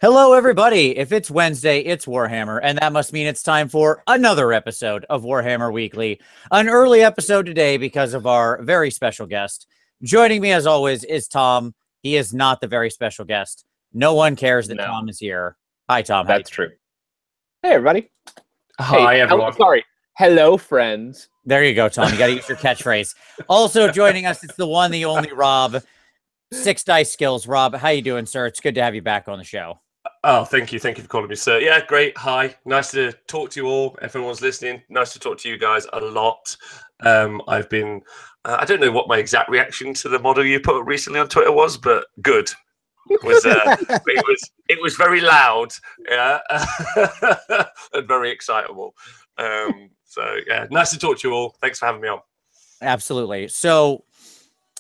Hello, everybody. If it's Wednesday, it's Warhammer, and that must mean it's time for another episode of Warhammer Weekly. An early episode today because of our very special guest. Joining me, as always, is Tom. He is not the very special guest. No one cares that Tom is here. Hi, Tom. That's true. Hey, everybody. Hi, everyone. Sorry. Hello, friends. There you go, Tom. You got to use your catchphrase. Also joining us, it's the one, the only Rob. Six Dice Skills. Rob, how you doing, sir? It's good to have you back on the show. Oh, thank you. Thank you for calling me, sir. Yeah, great. Hi. Nice to talk to you all. Everyone's listening. Nice to talk to you guys a lot. I've been, I don't know what my exact reaction to the model you put recently on Twitter was, but good. It was very loud, yeah, and very excitable. So yeah, nice to talk to you all. Thanks for having me on. Absolutely. So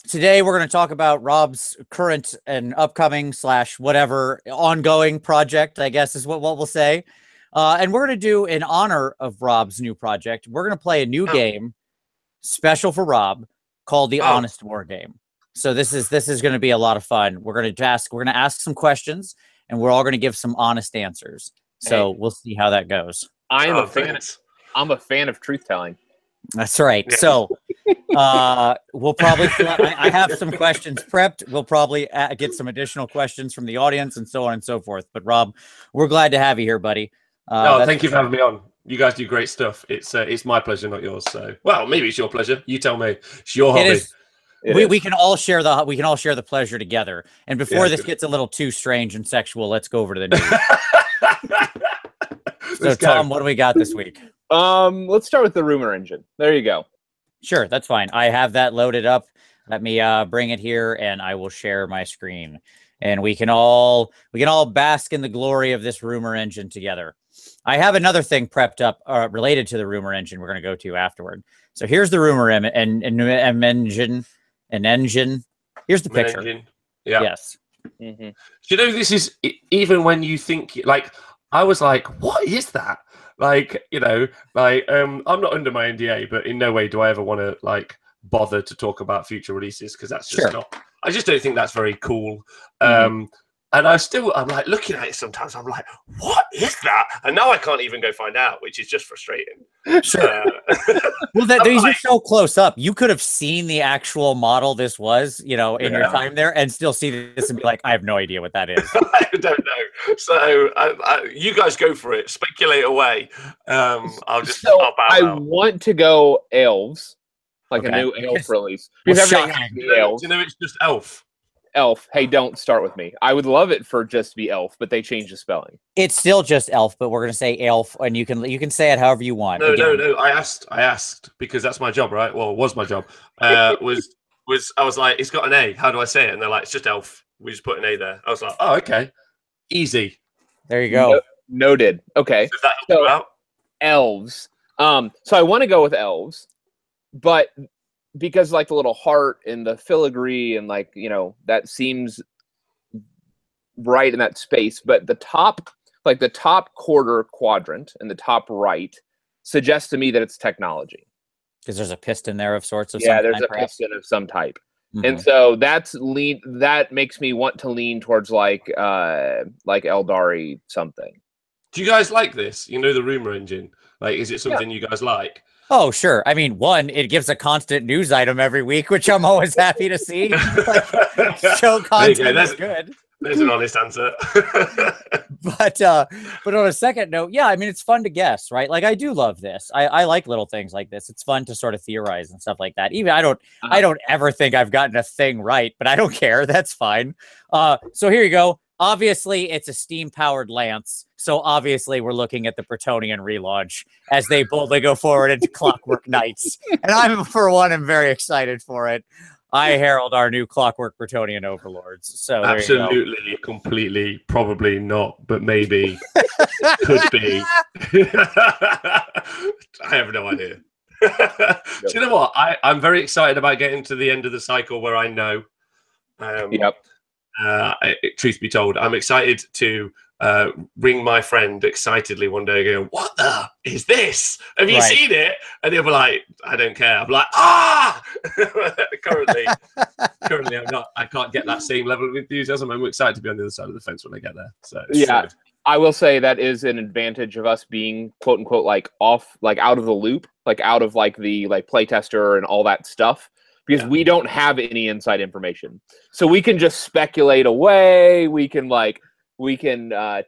today we're going to talk about Rob's current and upcoming / whatever ongoing project, I guess is what we'll say. And we're going to do in honor of Rob's new project. We're going to play a new game special for Rob called the Honest Wargamer. So this is going to be a lot of fun. We're going to ask some questions, and we're all going to give some honest answers. So we'll see how that goes. I'm a fan of truth telling. That's right. Yeah. So we'll probably I have some questions prepped. We'll probably get some additional questions from the audience and so on and so forth. But Rob, we're glad to have you here, buddy. Thank you for having me on. You guys do great stuff. It's my pleasure, not yours. So, well, maybe it's your pleasure. You tell me. It's your hobby. We can all share the pleasure together. And before this gets a little too strange and sexual, let's go over to the news. So Tom, what do we got this week? Let's start with the rumor engine. There you go. Sure, that's fine. I have that loaded up. Let me bring it here, and I will share my screen. And we can all bask in the glory of this rumor engine together. I have another thing prepped up related to the rumor engine we're going to go to afterward. So here's the rumor engine. An engine. Here's the picture. Engine. Yeah. Yes. Mm-hmm. You know, this is even when you think like I was like, what is that? Like, you know, like I'm not under my NDA, but in no way do I ever want to like bother to talk about future releases because that's just not. I just don't think that's very cool. And I'm like looking at it sometimes. I'm like, what is that? And now I can't even go find out, which is just frustrating. Sure. Well, these are so close up. You could have seen the actual model this was, you know, in your time there, and still see this and be like, I have no idea what that is. I don't know. So you guys go for it. Speculate away. I want to go elves, like a new elf release. Because everything has to be elves. You know, it's just elf. Elf. Hey, don't start with me. I would love it for just to be elf, but they changed the spelling. It's still just elf, but we're gonna say elf, and you can say it however you want. No. I asked because that's my job, right? Well, it was my job. I was like, it's got an A. How do I say it? And they're like, it's just elf. We just put an A there. I was like, oh, okay, easy. There you go. Noted. Okay. So elves. So I want to go with elves, but because like the little heart and the filigree and like, you know, that seems right in that space. But the top quarter quadrant in the top right suggests to me that it's technology. Because there's a piston there of sorts of there's a piston of some type. Mm-hmm. And so that makes me want to lean towards like Eldari something. Do you guys like this? You know, the rumor engine? Like, is it something you guys like? Oh, sure. I mean, one, it gives a constant news item every week, which I'm always happy to see. Like, show content is good. There's an honest answer. But on a second note, yeah, I mean, it's fun to guess, right? Like, I do love this. I like little things like this. It's fun to sort of theorize and stuff like that. Even I don't ever think I've gotten a thing right, but I don't care. That's fine. So here you go. Obviously, it's a steam-powered lance, so obviously we're looking at the Bretonnian relaunch as they boldly go forward into Clockwork Knights. And I'm, for one, am very excited for it. I herald our new Clockwork Bretonnian overlords. So absolutely, completely, probably not, but maybe could be. I have no idea. Do you know what? I'm very excited about getting to the end of the cycle where I know. truth be told, I'm excited to ring my friend excitedly one day and go, what the is this? Have you seen it? And they'll be like, I don't care. I'm like, currently I can't get that same level of enthusiasm. I'm excited to be on the other side of the fence when I get there. So yeah, I will say that is an advantage of us being quote unquote like off, like out of the loop, like out of like the like playtester and all that stuff, because we don't have any inside information. So we can just speculate away. We can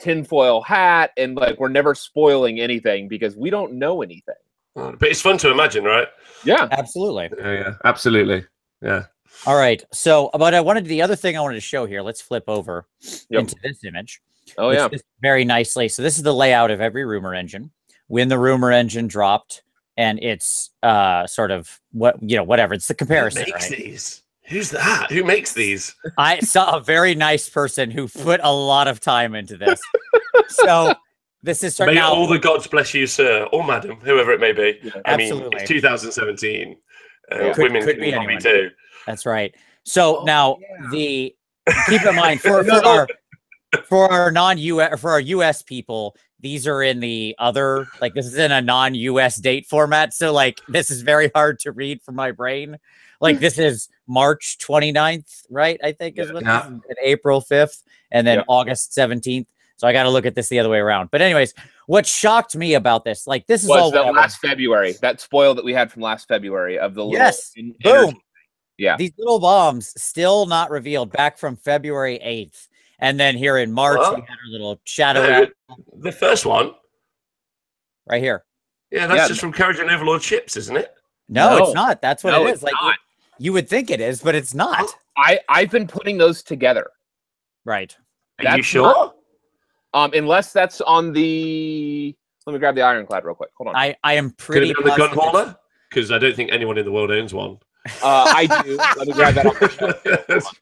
tinfoil hat, and like we're never spoiling anything because we don't know anything. But it's fun to imagine, right? Yeah, absolutely. Yeah, absolutely. Yeah. All right. So, but the other thing I wanted to show here. Let's flip over into this image. Oh yeah, very nicely. So this is the layout of every rumor engine. When the rumor engine dropped, and it's sort of whatever. It's the comparison. Who makes these? Who's that? Who makes these? I saw a very nice person who put a lot of time into this. So this is May all the gods bless you, sir, or madam, whoever it may be. Yeah, I mean, it's 2017. Women could be anyone. Too. That's right. So now keep in mind for our non-US, for our US people, these are in the other, like this is in a non-US date format. So like this is very hard to read for my brain. Like this is March 29th, right? I think is what this is, and April 5th, and then August 17th. So I got to look at this the other way around. But anyways, what shocked me about this, like this is all last February, that spoil that we had from last February of the boom. Yeah. These little bombs still not revealed back from February 8th. And then here in March, we had our little shadow. The first one. Right here. Yeah, that's just from Courage and Overlord ships, isn't it? No, it's not. That's what it is. Like not. You would think it is, but it's not. I've been putting those together. Right. Are you sure? Unless that's on the... Let me grab the ironclad real quick. Hold on. I am pretty... Could it be on the gun hauler? Because I don't think anyone in the world owns one. I do. Let me grab that off the shelf.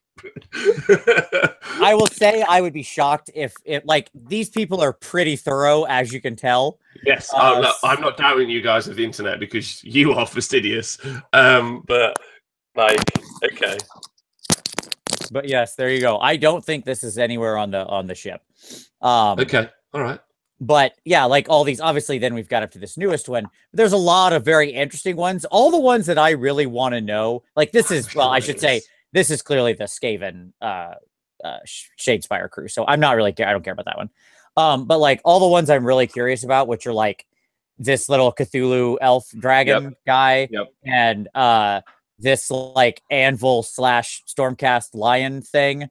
I will say I would be shocked if like these people are pretty thorough, as you can tell. Yes, I'm not doubting you guys of the internet because you are fastidious. But like, okay. But yes, there you go. I don't think this is anywhere on the ship. Okay, all right. But yeah, like all these, obviously, then we've got up to this newest one. There's a lot of very interesting ones. All the ones that I really want to know, like this is, well, I should say, this is clearly the Skaven Shadespire crew. So I'm not really, I don't care about that one. But like all the ones I'm really curious about, which are like this little Cthulhu elf dragon guy and this like anvil / Stormcast lion thing.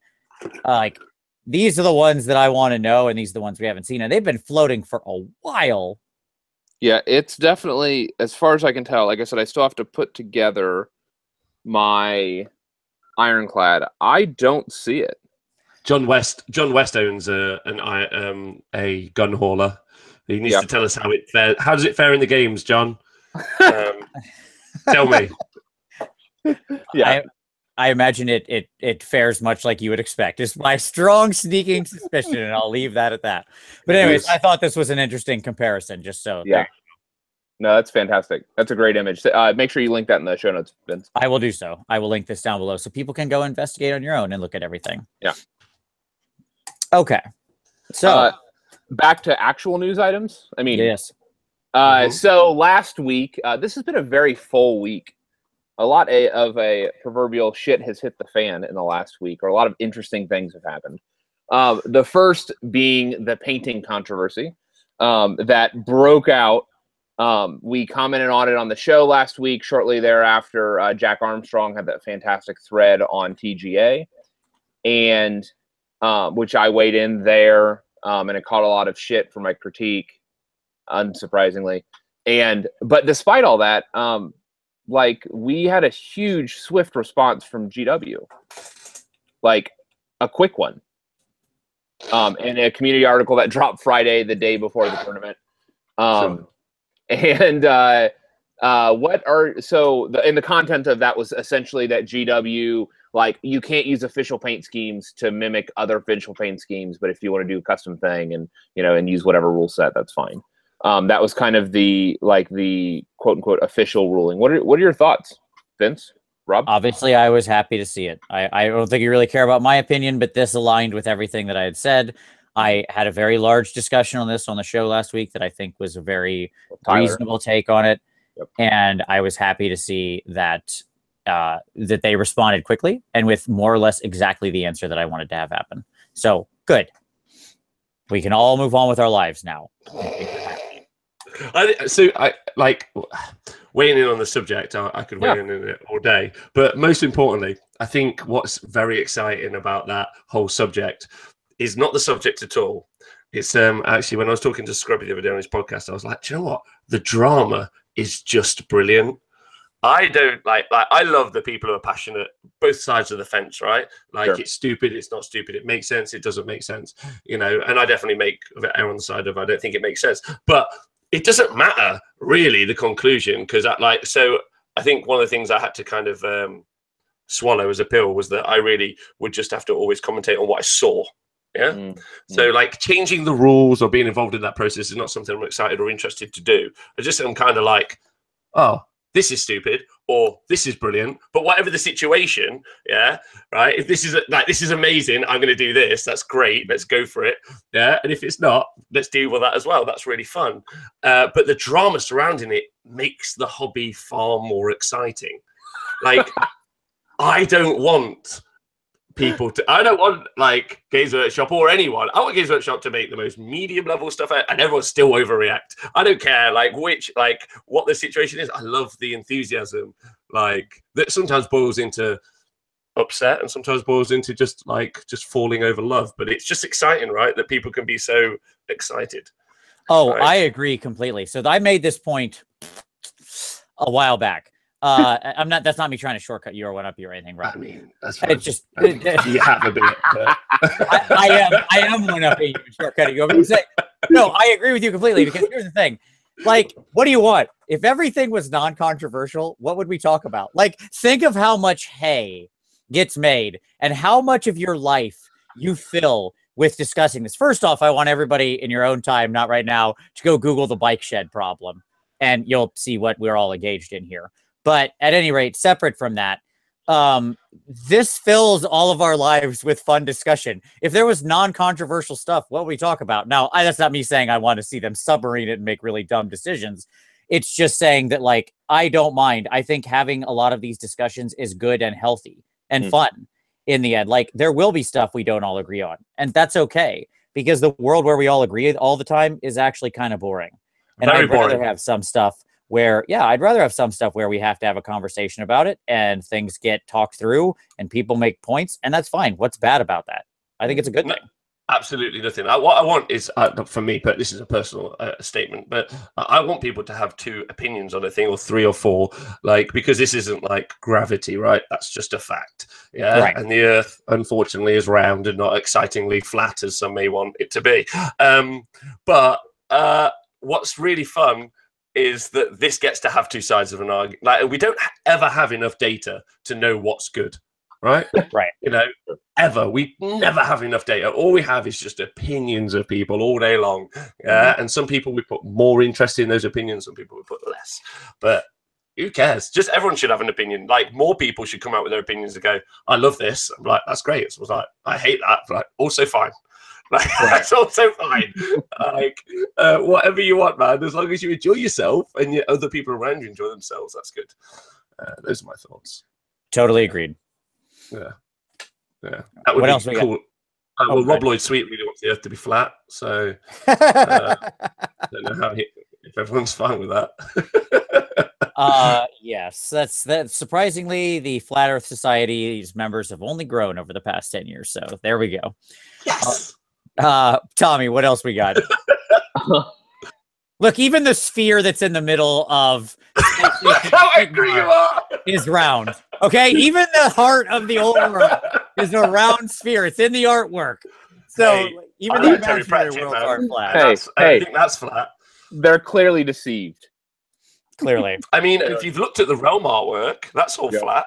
Like these are the ones that I want to know, and these are the ones we haven't seen, and they've been floating for a while. Yeah, it's definitely, as far as I can tell, like I said, I still have to put together my ironclad. I don't see it. John West owns a gun hauler. He needs to tell us how it fares. How does it fare in the games, John? Tell me. Yeah, I imagine it fares much like you would expect. It's my strong sneaking suspicion, and I'll leave that at that. But anyways, I thought this was an interesting comparison, just so. Yeah. No, that's fantastic. That's a great image. Make sure you link that in the show notes, Vince. I will do so. I will link this down below so people can go investigate on your own and look at everything. Yeah. Okay. So back to actual news items. I mean, yes. So last week, this has been a very full week. A lot of a proverbial shit has hit the fan in the last week, or a lot of interesting things have happened. The first being the painting controversy that broke out. We commented on it on the show last week. Shortly thereafter, Jack Armstrong had that fantastic thread on TGA, and which I weighed in there, and it caught a lot of shit for my critique, unsurprisingly. But despite all that, like we had a huge, swift response from GW, like a quick one, in a community article that dropped Friday, the day before the tournament. And the content of that was essentially that GW, like, you can't use official paint schemes to mimic other official paint schemes, but if you want to do a custom thing and and use whatever rule set, that's fine. That was kind of the quote unquote official ruling. What are your thoughts, Vince? Rob? Obviously, I was happy to see it. I don't think you really care about my opinion, but this aligned with everything that I had said. I had a very large discussion on this on the show last week that I think was a very reasonable take on it. Yep. And I was happy to see that that they responded quickly and with more or less exactly the answer that I wanted to have happen. So good. We can all move on with our lives now. I like weighing in on the subject. I could weigh in it all day, but most importantly, I think what's very exciting about that whole subject is not the subject at all. It's actually, when I was talking to Scrubby the other day on his podcast, I was like, do you know what? The drama is just brilliant. I don't like I love the people who are passionate, both sides of the fence, right? Like, it's stupid, it's not stupid, it makes sense, it doesn't make sense, you know. And I definitely make err on the side of I don't think it makes sense, but it doesn't matter really the conclusion, because so I think one of the things I had to kind of swallow as a pill was that I really would just have to always commentate on what I saw. So like changing the rules or being involved in that process is not something I'm excited or interested to do. I'm kind of like, oh, this is stupid or this is brilliant, but whatever the situation, right, if this is amazing, I'm going to do this, that's great, let's go for it, and if it's not, let's deal with that as well, that's really fun. But the drama surrounding it makes the hobby far more exciting. Like, I don't want like Games Workshop or anyone. I want Games Workshop to make the most medium level stuff and everyone still overreact. I don't care what the situation is. I love the enthusiasm, like that sometimes boils into upset and sometimes boils into just falling over love. But it's just exciting, right? That people can be so excited. Oh, right? I agree completely. So I made this point a while back. That's not me trying to shortcut you or one up you or anything, right? I mean, that's fine. It's just you have a bit. But... I am one up you and shortcutting you. No, I agree with you completely, because here's the thing. Like, what do you want? If everything was non-controversial, what would we talk about? Like, think of how much hay gets made and how much of your life you fill with discussing this. First off, I want everybody in your own time, not right now, to go Google the bike shed problem, and you'll see what we're all engaged in here. But at any rate, separate from that, this fills all of our lives with fun discussion. If there was non-controversial stuff, what would we talk about? Now, that's not me saying I want to see them submarine it and make really dumb decisions. It's just saying that, like, I don't mind. I think having a lot of these discussions is good and healthy and fun in the end. Like, there will be stuff we don't all agree on, and that's okay, because the world where we all agree all the time is actually kind of boring. And I'd rather have some stuff where, I'd rather have some stuff where we have to have a conversation about it and things get talked through and people make points, and that's fine. What's bad about that? I think it's a good thing. Absolutely nothing. What I want is, for me, but this is a personal statement, but I want people to have two opinions on a thing, or three or four, like, because this isn't like gravity, right? That's just a fact. Right. And the Earth, unfortunately, is round and not excitingly flat as some may want it to be. But what's really fun is that this gets to have two sides of an argument. Like, we don't ever have enough data to know what's good, right? Right. You know, ever. We never have enough data. All we have is just opinions of people all day long. And some people, we put more interest in those opinions, some people we put less. But who cares? Just everyone should have an opinion. Like, more people should come out with their opinions and go, I love this. I'm like, that's great. So I was like, I hate that. But like, also fine. Like, that's also fine. Like, whatever you want, man. As long as you enjoy yourself and other people around you enjoy themselves, that's good. Those are my thoughts. Totally agreed. Yeah. That would what be else we cool. got? Well, Rob Lloyd Sweet really wants the Earth to be flat, so I don't know if everyone's fine with that. Yes, that's surprisingly, the Flat Earth Society's members have only grown over the past 10 years. So there we go. Yes. Tommy, what else we got? Look, even the sphere that's in the middle of how angry you are is round. Okay, even the heart of the old world is a round sphere. It's in the artwork. So even the imaginary worlds are flat. I think that's flat. They're clearly deceived. Clearly. I mean, if you've looked at the realm artwork, that's all flat.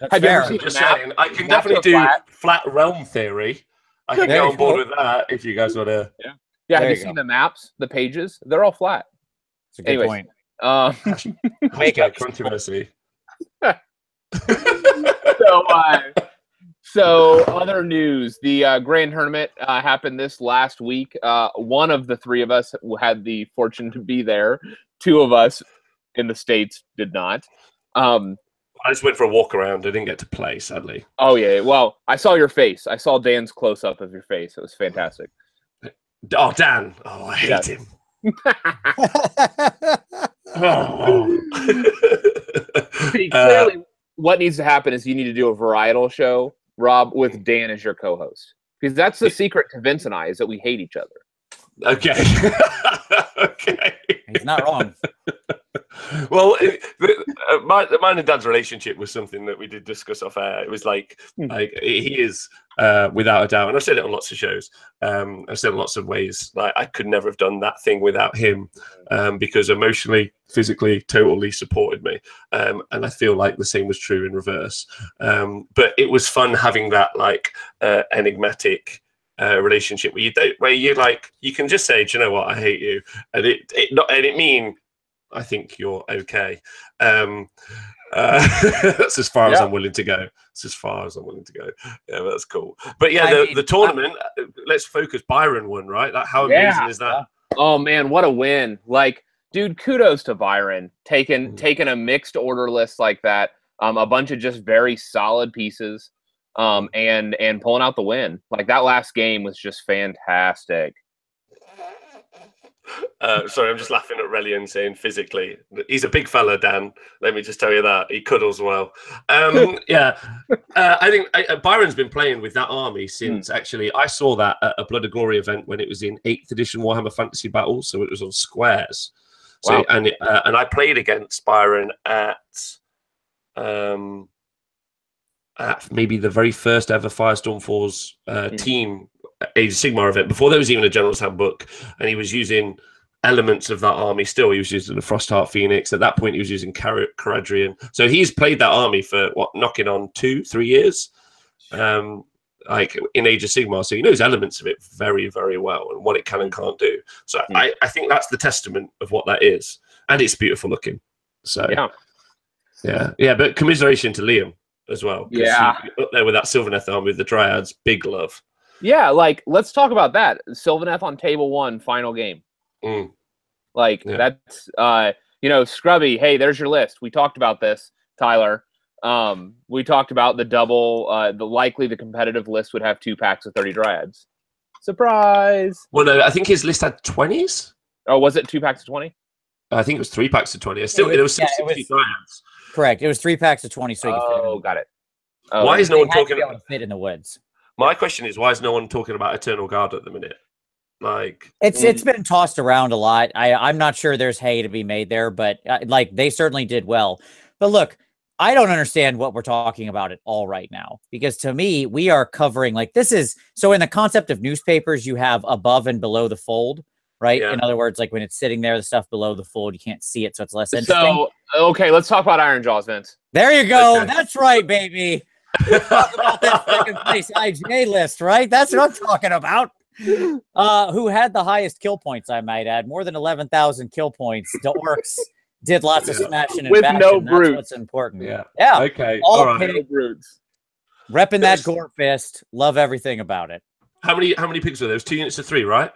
That's fair. Just saying, I can definitely do flat realm theory. I can get on board with that if you guys want to. Yeah. Have you seen the maps, the pages? They're all flat. It's a good point. Make a controversy. So other news, the Grand Tournament happened this last week. One of the three of us had the fortune to be there. Two of us in the States did not. I just went for a walk around. I didn't get to play, sadly. Oh, yeah. Well, I saw your face. I saw Dan's close-up of your face. It was fantastic. Oh, Dan. Oh, I hate him. See, clearly, what needs to happen is you need to do a varietal show, Rob, with Dan as your co-host. Because that's the secret to Vince and I, is that we hate each other. Okay. Okay. He's not wrong. Well, mine and Dan's relationship was something that we did discuss off air. It was like he is, without a doubt, and I've said it on lots of shows. I've said in lots of ways, like I could never have done that thing without him, because emotionally, physically, totally supported me. And I feel like the same was true in reverse. But it was fun having that enigmatic relationship where you can just say, do you know what, I hate you, and it mean I think you're okay. That's as far as I'm willing to go. It's as far as I'm willing to go. Yeah, that's cool. But yeah, the tournament. Let's focus. Byron won, right? How amazing is that? Oh man, what a win! Like, dude, kudos to Byron taking a mixed order list like that. A bunch of just very solid pieces. And pulling out the win. Like, that last game was just fantastic. Sorry, I'm just laughing at rhellion saying physically. He's a big fella, Dan. Let me just tell you that. He cuddles well. Yeah. I think Byron's been playing with that army since, actually, I saw that at a Blood of Glory event when it was in 8th edition Warhammer Fantasy Battle, so it was on squares. So, wow. And I played against Byron at maybe the very first ever Firestorm 4's team Age of Sigmar event, before there was even a General's Handbook, and he was using elements of that army still. He was using the Frostheart Phoenix. At that point, he was using Caradrian. So he's played that army for, knocking on 2-3 years, like in Age of Sigmar. So he knows elements of it very, very well and what it can and can't do. So I think that's the testament of what that is. And it's beautiful looking. So, yeah. But commiseration to Liam as well. Yeah. Up there with that Sylvaneth army with the Dryads, big love. Yeah, like, let's talk about that. Sylvaneth on table 1, final game. That's, Scrubby, hey, there's your list. We talked about this, Tyler. We talked about the double, the competitive list would have 2 packs of 30 Dryads. Surprise! Well, no, I think his list had 20s. Oh, was it 2 packs of 20? I think it was 3 packs of 20. There was 60 Dryads. Correct. It was 3 packs of 20, so you could fit in. Got it. Why is no one talking about fit in the woods? My question is, why is no one talking about Eternal Guard at the minute? Like, it's been tossed around a lot. I'm not sure there's hay to be made there, but they certainly did well. But look, I don't understand what we're talking about at all right now, because to me, we are covering so in the concept of newspapers, you have above and below the fold, right? Yeah. In other words, like when it's sitting there, the stuff below the fold, you can't see it, so it's less interesting. So, okay, let's talk about Iron Jaws, Vince. There you go. Okay. That's right, baby. Let's talk about that second place IGA list, right? That's what I'm talking about. Who had the highest kill points, I might add. More than 11,000 kill points. The orcs did lots of smashing and with bashing. No brutes. That's what's important. Yeah. Okay. All right. No brutes. Repping that gore fist. Love everything about it. How many pigs were there? It was 2 units of 3, right?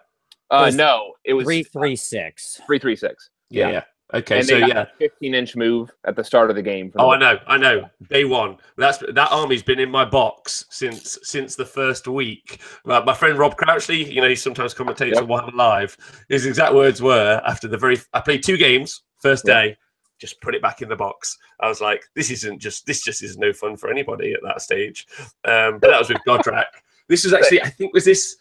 No, it was 336. 336. Yeah. Okay, and so they got a 15-inch move at the start of the game. I know. Day one. That army's been in my box since the first week. My friend Rob Crouchley, he sometimes commentates on Warhammer Live. His exact words were, after I played 2 games, first day, just put it back in the box. I was like, this just is no fun for anybody at that stage. But that was with Godrak. This was actually, I think, was this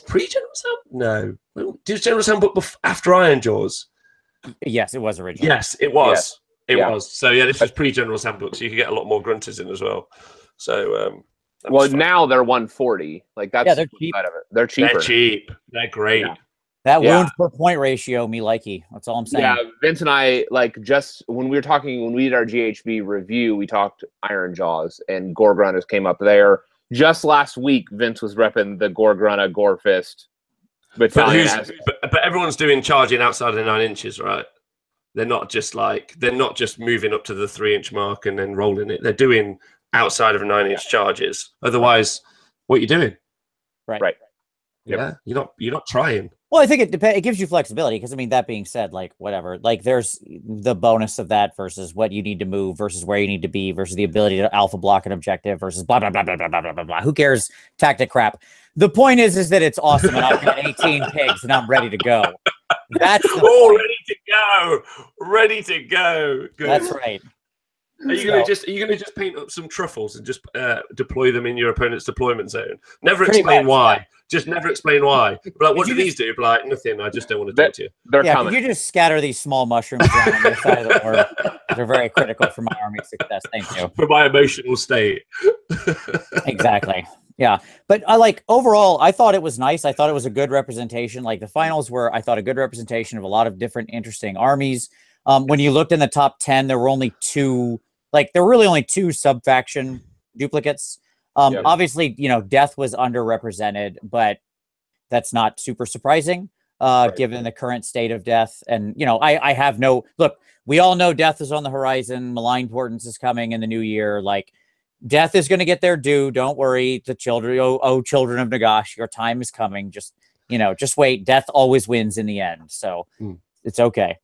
pre-General's Handbook? No. Did General's Handbook after Iron Jaws? Yes, it was original. Yes, it was. It was. So yeah, this was pre-General's Handbook, so you could get a lot more grunters in as well. So now they're 140. Like, that's they're cheap. Side of it. They're cheaper. They're cheap. They're great. Yeah. That wound per point ratio, me likey. That's all I'm saying. Yeah, Vince and I, just when we did our GHB review, we talked Iron Jaws, and Gore Grunters came up there. Just last week, Vince was repping the Gore Grunta Gore Fist. But everyone's doing charging outside of 9 inches, right? They're not just moving up to the 3-inch mark and then rolling it. They're doing outside of 9-inch charges. Otherwise, what are you doing? Right. Yeah, you're not trying. Well, I think it gives you flexibility because, I mean, that being said, like, whatever, like, there's the bonus of that versus what you need to move versus where you need to be versus the ability to alpha block an objective versus blah, blah, blah, blah, blah, blah, blah, blah, blah. Who cares? Tactic crap. The point is that it's awesome and I've got 18 pigs and I'm ready to go. That's the point. Ready to go. Good. That's right. Are you gonna just paint up some truffles and just deploy them in your opponent's deployment zone? Never explain why. Yeah. Just never explain why. But like, what do these do? But like, nothing. I just don't want to talk to you. They're coming. You just scatter these small mushrooms around on the side of the board. They're very critical for my army success. Thank you. For my emotional state. Exactly. Yeah. But overall, I thought it was nice. I thought it was a good representation. Like, the finals were, I thought, a good representation of a lot of different interesting armies. When you looked in the top 10, there were only two. There were really only two sub-faction duplicates. Obviously, Death was underrepresented, but that's not super surprising, given the current state of Death. And, I have no... Look, we all know Death is on the horizon. Malign Portents is coming in the new year. Death is going to get their due. Don't worry. The children, children of Nagash, your time is coming. Just wait. Death always wins in the end. So it's okay.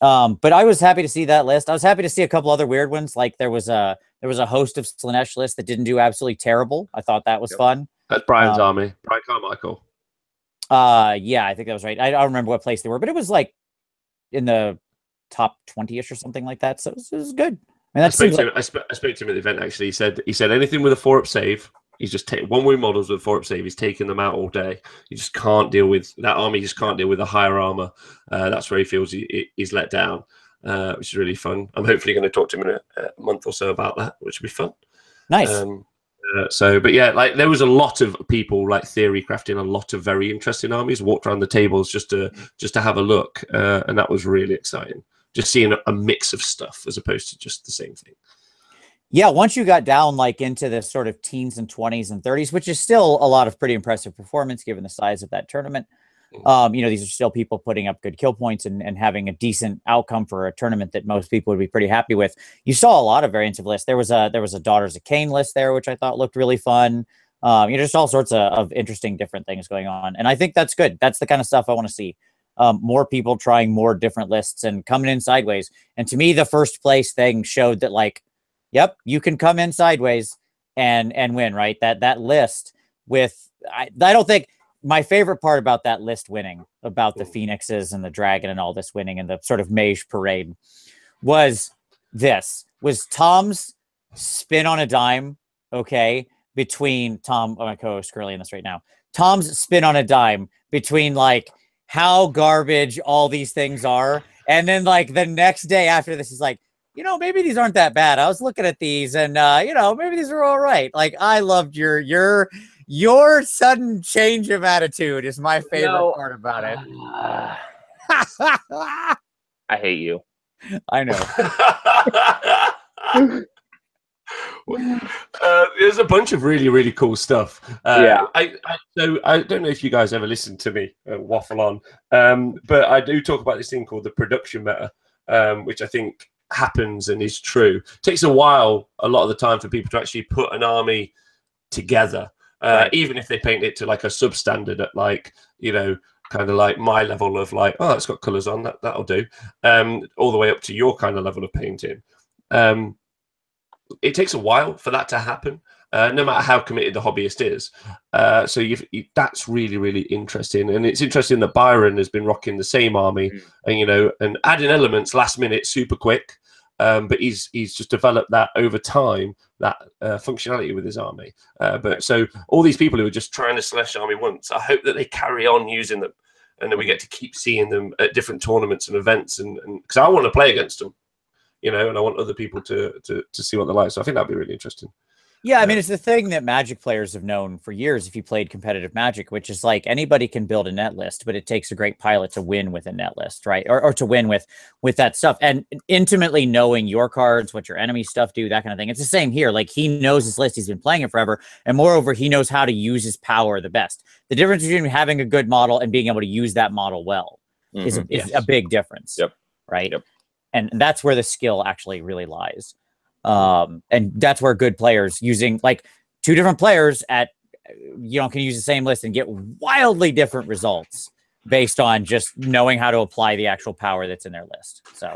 But I was happy to see that list. I was happy to see a couple other weird ones. Like, there was a host of Slaanesh list that didn't do absolutely terrible. I thought that was fun. That's Brian's army. Brian Carmichael. Yeah, I think that was right. I don't remember what place they were, but it was in the top 20-ish or something like that. So it was good. I mean, I spoke to him at the event, actually. He said anything with a 4-up save, he's just taking 1-wound models with 4-up save. He's taking them out all day. You just can't deal with that army. You just can't deal with the higher armor. That's where he feels he's let down, which is really fun. I'm hopefully going to talk to him in a month or so about that, which will be fun. Nice. But yeah, there was a lot of people theory crafting a lot of very interesting armies. Walked around the tables just to have a look, and that was really exciting. Just seeing a mix of stuff as opposed to just the same thing. Yeah, once you got down into the sort of teens and 20s and 30s, which is still a lot of pretty impressive performance given the size of that tournament. These are still people putting up good kill points and having a decent outcome for a tournament that most people would be pretty happy with. You saw a lot of variants of lists. There was a Daughters of Cain list there, which I thought looked really fun. Just all sorts of interesting different things going on. And I think that's good. That's the kind of stuff I want to see. More people trying more different lists and coming in sideways. And to me, the first place thing showed that yep, you can come in sideways and win, right? That list with, I don't think my favorite part about that list winning, about the Phoenixes and the Dragon and all this winning and the sort of mage parade was Tom's spin on a dime. Okay. Between Tom, my co-host currently in this right now, Tom's spin on a dime between how garbage all these things are. And then the next day after this is maybe these aren't that bad. I was looking at these and, maybe these are all right. I loved your sudden change of attitude is my favorite part about it. I hate you. I know. There's a bunch of really, really cool stuff. Yeah. I don't know if you guys ever listen to me waffle on, but I do talk about this thing called the production meta, which I think happens and is true. It takes a while, a lot of the time, for people to actually put an army together, even if they paint it to a substandard at kind of my level of it's got colors on, that'll do, all the way up to your kind of level of painting. It takes a while for that to happen, no matter how committed the hobbyist is. So that's really, really interesting. And it's interesting that Byron has been rocking the same army and adding elements last minute super quick. But he's just developed that over time, that functionality with his army. But so all these people who are just trying to Slaanesh army once, I hope that they carry on using them and that we get to keep seeing them at different tournaments and events. And because I want to play against them. And I want other people to see what they're like. So I think that'd be really interesting. Yeah, I mean, it's the thing that Magic players have known for years if you played competitive Magic, which is anybody can build a net list, but it takes a great pilot to win with a net list, right? Or to win with that stuff. And intimately knowing your cards, what your enemy stuff do, that kind of thing. It's the same here. He knows his list. He's been playing it forever. And moreover, he knows how to use his power the best. The difference between having a good model and being able to use that model well is a big difference. Yep. Right? Yep. And that's where the skill actually really lies. And that's where good players using like 2 different players at, can use the same list and get wildly different results based on just knowing how to apply the actual power that's in their list. So,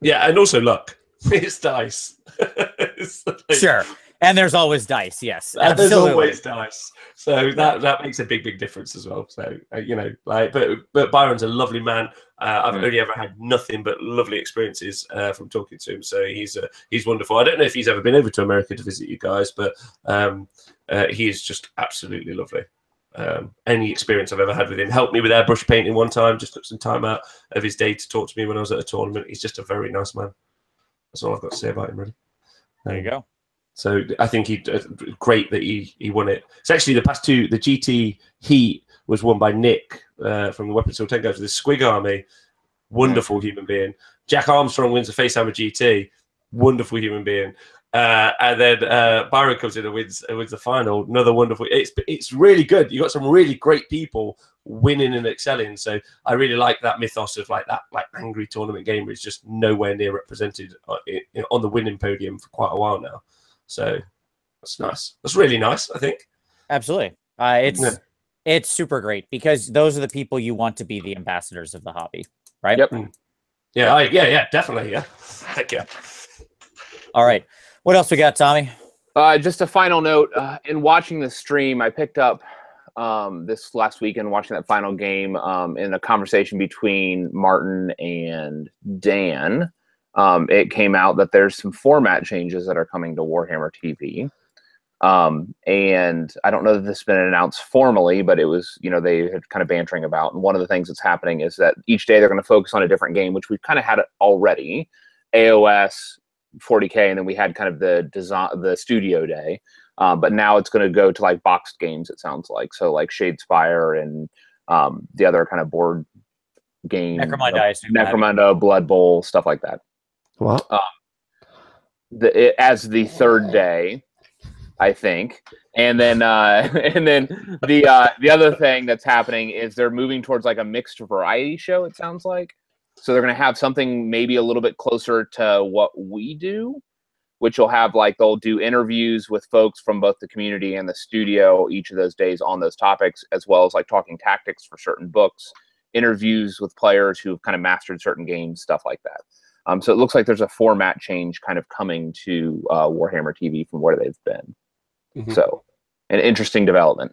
yeah, and also luck. It's dice. It's like, sure. And there's always dice. Yes, there's always dice. So that makes a big difference as well. So but Byron's a lovely man. I've only ever had nothing but lovely experiences from talking to him. So he's wonderful. I don't know if he's ever been over to America to visit you guys, but he is just absolutely lovely. Any experience I've ever had with him, helped me with airbrush painting one time, just took some time out of his day to talk to me when I was at a tournament. He's just a very nice man. That's all I've got to say about him, really. There you go. So I think great that he won it. It's actually the past 2, the GT Heat was won by Nick from the Weapons Still 10 guys with the Squig Army. Wonderful human being. Jack Armstrong wins the Facehammer GT. Wonderful human being. And then Byron comes in and wins the final. Another wonderful. It's really good. You got some really great people winning and excelling. So I really like that mythos of like angry tournament gamer is just nowhere near represented on the winning podium for quite a while now. So that's nice. That's really nice, I think. Absolutely. It's super great because those are the people you want to be the ambassadors of the hobby, right? Yep. Yeah, definitely. Yeah. Heck yeah. All right. What else we got, Tommy? Just a final note. In watching the stream, I picked up this last weekend watching that final game in a conversation between Martin and Dan. It came out that there's some format changes that are coming to Warhammer TV. And I don't know that this has been announced formally, but it was, they had kind of bantering about. And one of the things that's happening is that each day they're going to focus on a different game, which we've kind of had it already. AOS, 40K, and then we had kind of the studio day. But now it's going to go to like boxed games, it sounds like. So like Shadespire and the other kind of board game. Necromunda, Blood Bowl, stuff like that. What? As the third day, I think. And then the other thing that's happening is they're moving towards like a mixed variety show, it sounds like. So they're going to have something maybe a little bit closer to what we do, which will have like they'll do interviews with folks from both the community and the studio each of those days on those topics, as well as like talking tactics for certain books, interviews with players who've kind of mastered certain games, stuff like that. So it looks like there's a format change kind of coming to Warhammer TV from where they've been. So an interesting development.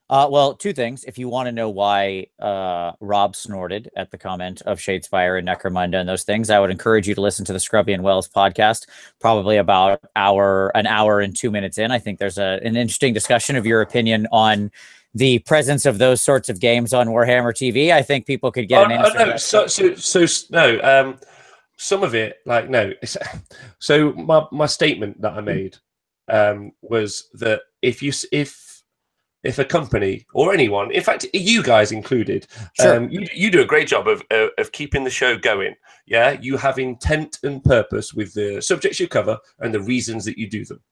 Well, 2 things. If you want to know why Rob snorted at the comment of Shadespire and Necromunda and those things, I would encourage you to listen to the Scrubby and Wells podcast, probably about an hour and 2 minutes in. I think there's an interesting discussion of your opinion on the presence of those sorts of games on Warhammer TV. I think people could get an answer. No, some of it, like, no. So my statement that I made was that if a company or anyone, in fact, you guys included, sure. You do a great job of keeping the show going. Yeah, you have intent and purpose with the subjects you cover and the reasons that you do them.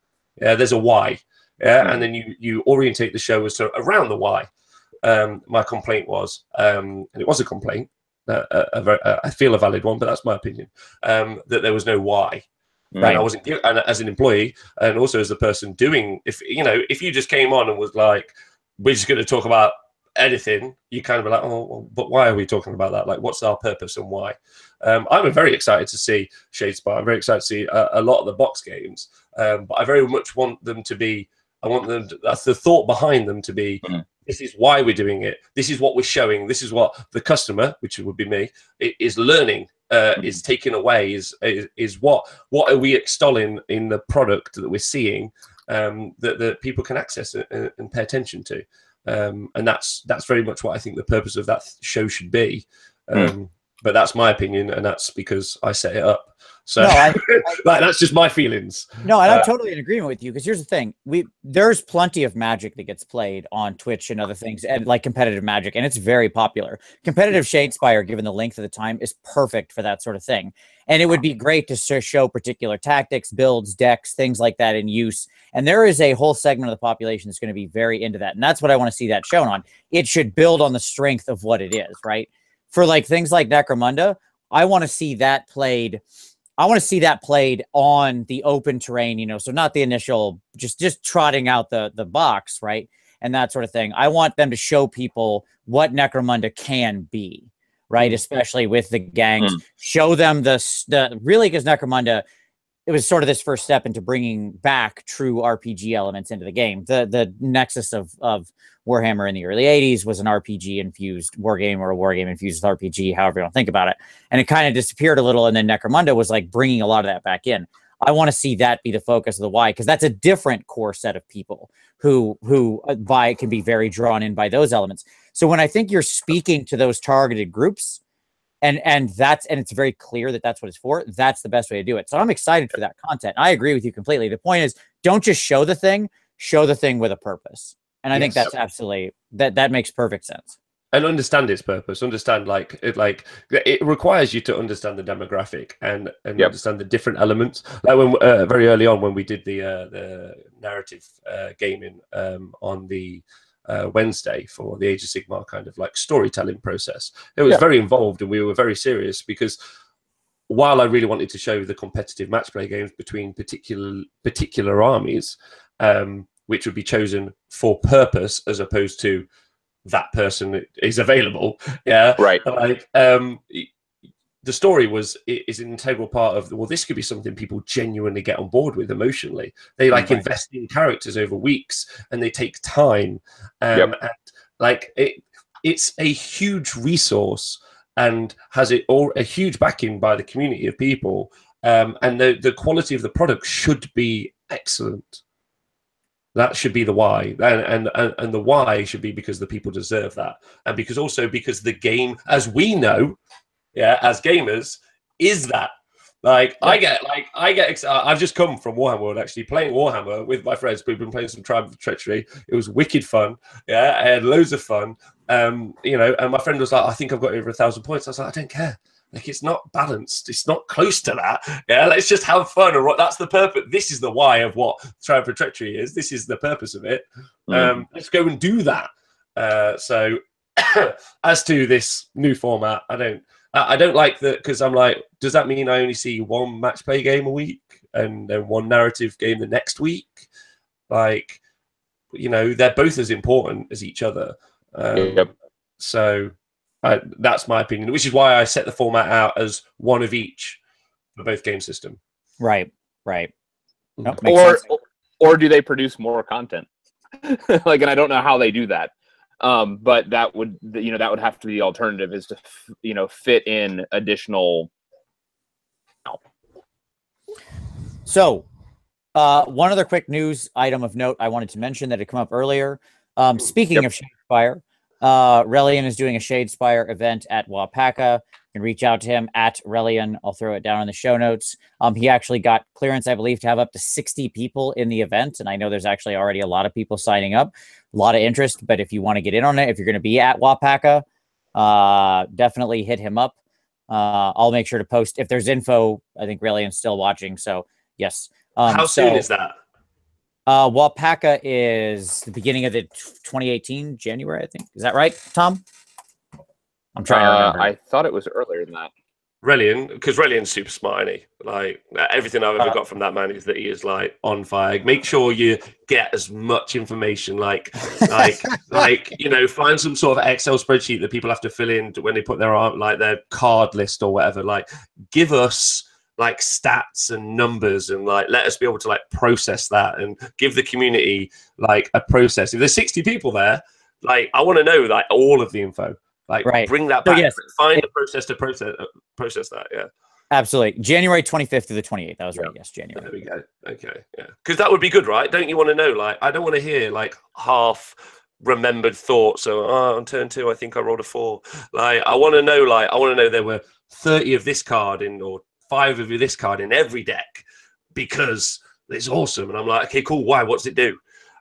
Yeah, there's a why. Yeah, and then you orientate the show as to around the why. My complaint was, and it was a complaint, I feel a valid one, but that's my opinion, that there was no why. Right. And I wasn't, and as an employee, and also as the person doing, if you just came on and was like, we're just going to talk about anything, you kind of be like, oh, well, but why are we talking about that? Like, what's our purpose and why? I'm very excited to see Shadespire. I'm very excited to see a lot of the box games, but I very much want them to be. That's the thought behind them to be. This is why we're doing it. This is what we're showing. This is what the customer, which would be me, is learning. Is taken away is what are we extolling in the product that we're seeing that people can access and pay attention to, and that's very much what I think the purpose of that show should be. But that's my opinion, and that's because I set it up. So no, that's just my feelings. No, and I'm totally in agreement with you, because here's the thing. There's plenty of Magic that gets played on Twitch and other things, and like competitive Magic, and it's very popular. Competitive Shadespire, given the length of the time, is perfect for that sort of thing. And it would be great to show particular tactics, builds, decks, things like that in use. And there is a whole segment of the population that's going to be very into that. And that's what I want to see that shown on. It should build on the strength of what it is, right? For like things like Necromunda, I want to see that played. I want to see that played on the open terrain, you know, so not the initial, just trotting out the box, right? And that sort of thing. I want them to show people what Necromunda can be, right? Especially with the gangs. Show them the really, because Necromunda, it was sort of this first step into bringing back true RPG elements into the game. The nexus of Warhammer in the early 80s was an RPG infused wargame, or a wargame infused with RPG, however you want to think about it. And it kind of disappeared a little. And then Necromunda was like bringing a lot of that back in. I want to see that be the focus of the Y, because that's a different core set of people who can be very drawn in by those elements. So when I think you're speaking to those targeted groups, and it's very clear that that's what it's for, that's the best way to do it. So I'm excited for that content. I agree with you completely. The point is, don't just show the thing with a purpose. And I think that's absolutely, that makes perfect sense. And understand its purpose. Understand it requires you to understand the demographic and understand the different elements. Like when very early on when we did the narrative gaming on the Wednesday for the Age of Sigmar kind of like storytelling process, it was very involved, and we were very serious, because while I really wanted to show the competitive match play games between particular armies, which would be chosen for purpose as opposed to that person is available. Yeah. Right. Like, the story is an integral part of, well, this could be something people genuinely get on board with emotionally. They invest in characters over weeks, and they take time. And like it's a huge resource, and has a huge backing by the community of people. And the quality of the product should be excellent. That should be the why, and the why should be because the people deserve that, and because the game, as we know, as gamers, is that. I get excited. I've just come from Warhammer World, actually playing Warhammer with my friends. We've been playing some Tribe of Treachery. It was wicked fun. Yeah, I had loads of fun. And my friend was like, "I think I've got over 1,000 points." I was like, "I don't care. Like, it's not balanced. It's not close to that. Yeah, let's just have fun." Or that's the purpose. This is the why of what Tribe of Treachery is. This is the purpose of it. Let's go and do that. So, as to this new format, I don't like that, because I'm like, does that mean I only see one match play game a week and then one narrative game the next week? Like, they're both as important as each other. So. That's my opinion, which is why I set the format out as one of each for both game system. Right. Nope, or do they produce more content? And I don't know how they do that. But that would have to be the alternative, is to fit in additional. So, one other quick news item of note I wanted to mention that had come up earlier. Speaking of Shadespire, rhellion is doing a Shadespire event at Waaghpaca. You can reach out to him at rhellion. I'll throw it down in the show notes. He actually got clearance, I believe, to have up to 60 people in the event. And I know there's actually already a lot of people signing up, a lot of interest. But if you want to get in on it, if you're going to be at Waaghpaca, definitely hit him up. I'll make sure to post if there's info. I think rhellion's still watching. So yes. How soon is that? Waaghpaca is the beginning of the 2018 January, I think. Is that right, Tom? I'm trying to remember. I thought it was earlier than that. Rhellion, because Rhellion's super smart, isn't he? Like, everything I've ever got from that man is that he is like on fire. Make sure you get as much information, like find some sort of Excel spreadsheet that people have to fill in when they put their card list or whatever. Like, give us like stats and numbers, and like let us be able to like process that and give the community like a process. If there's 60 people there, like I want to know like all of the info. Like bring that back. So, yes, find the process to process that. Yeah, absolutely. January 25th to the 28th. That was right. Yes, January. There we go. Okay, yeah, because that would be good, right? Don't you want to know? Like, I don't want to hear like half remembered thoughts. So on turn 2, I think I rolled a 4. Like, I want to know. Like, I want to know there were 30 of this card in, or 5 of this card in every deck, because it's awesome. And I'm like, okay, cool. Why? What's it do?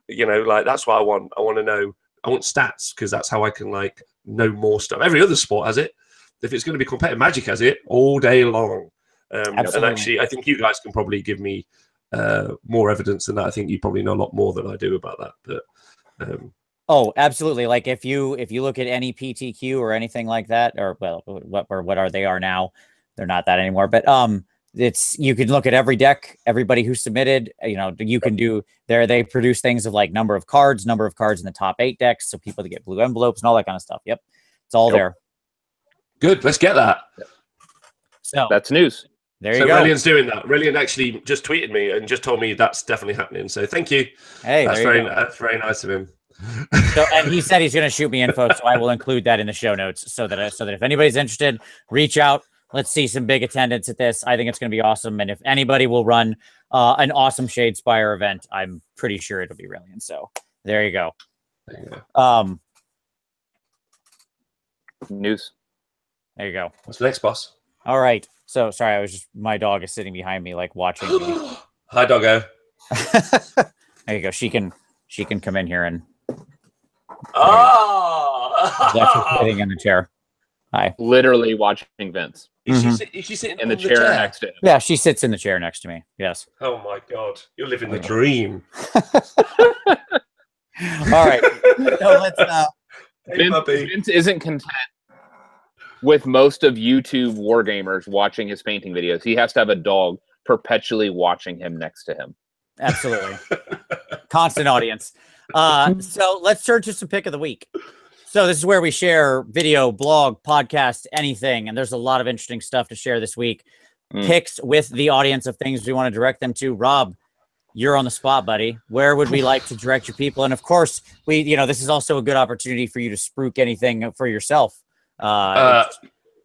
Like that's what I want. I want to know. I want stats, because that's how I can like know more stuff. Every other sport has it. If it's going to be competitive, Magic has it all day long. And actually, I think you guys can probably give me more evidence than that. I think you probably know a lot more than I do about that. But oh, absolutely. Like if you look at any PTQ or anything like that, or what are they are now, they're not that anymore. But you can look at every deck, everybody who submitted. You can do there. They produce things of like number of cards in the top 8 decks, so people to get blue envelopes and all that kind of stuff. Yep, it's all there. Good. Let's get that. So that's news. There you go. Rellion's doing that. Rhellion actually just tweeted me and just told me that's definitely happening. So thank you. Hey, that's very nice of him. So, and he said he's going to shoot me info, so I will include that in the show notes so that if anybody's interested, reach out. Let's see some big attendance at this. I think it's going to be awesome. And if anybody will run an awesome Shadespire event, I'm pretty sure it'll be Rhellion. So there you go. News. There you go. What's the next, boss? All right. So sorry, my dog is sitting behind me, like watching me. Hi, doggo. There you go. She can come in here and. Oh! Sitting in the chair. Hi. Literally watching Vince. Is she sitting in the chair next to him? Yeah, she sits in the chair next to me. Yes. Oh my God, you're living the dream. All right. So let's. Vince isn't content with most of YouTube wargamers watching his painting videos. He has to have a dog perpetually watching him next to him. Absolutely. Constant audience. So let's turn to some pick of the week. So this is where we share video, blog, podcast, anything. And there's a lot of interesting stuff to share this week. Picks with the audience of things we want to direct them to. Rob, you're on the spot, buddy. Where would we like to direct your people? And of course, this is also a good opportunity for you to spruik anything for yourself.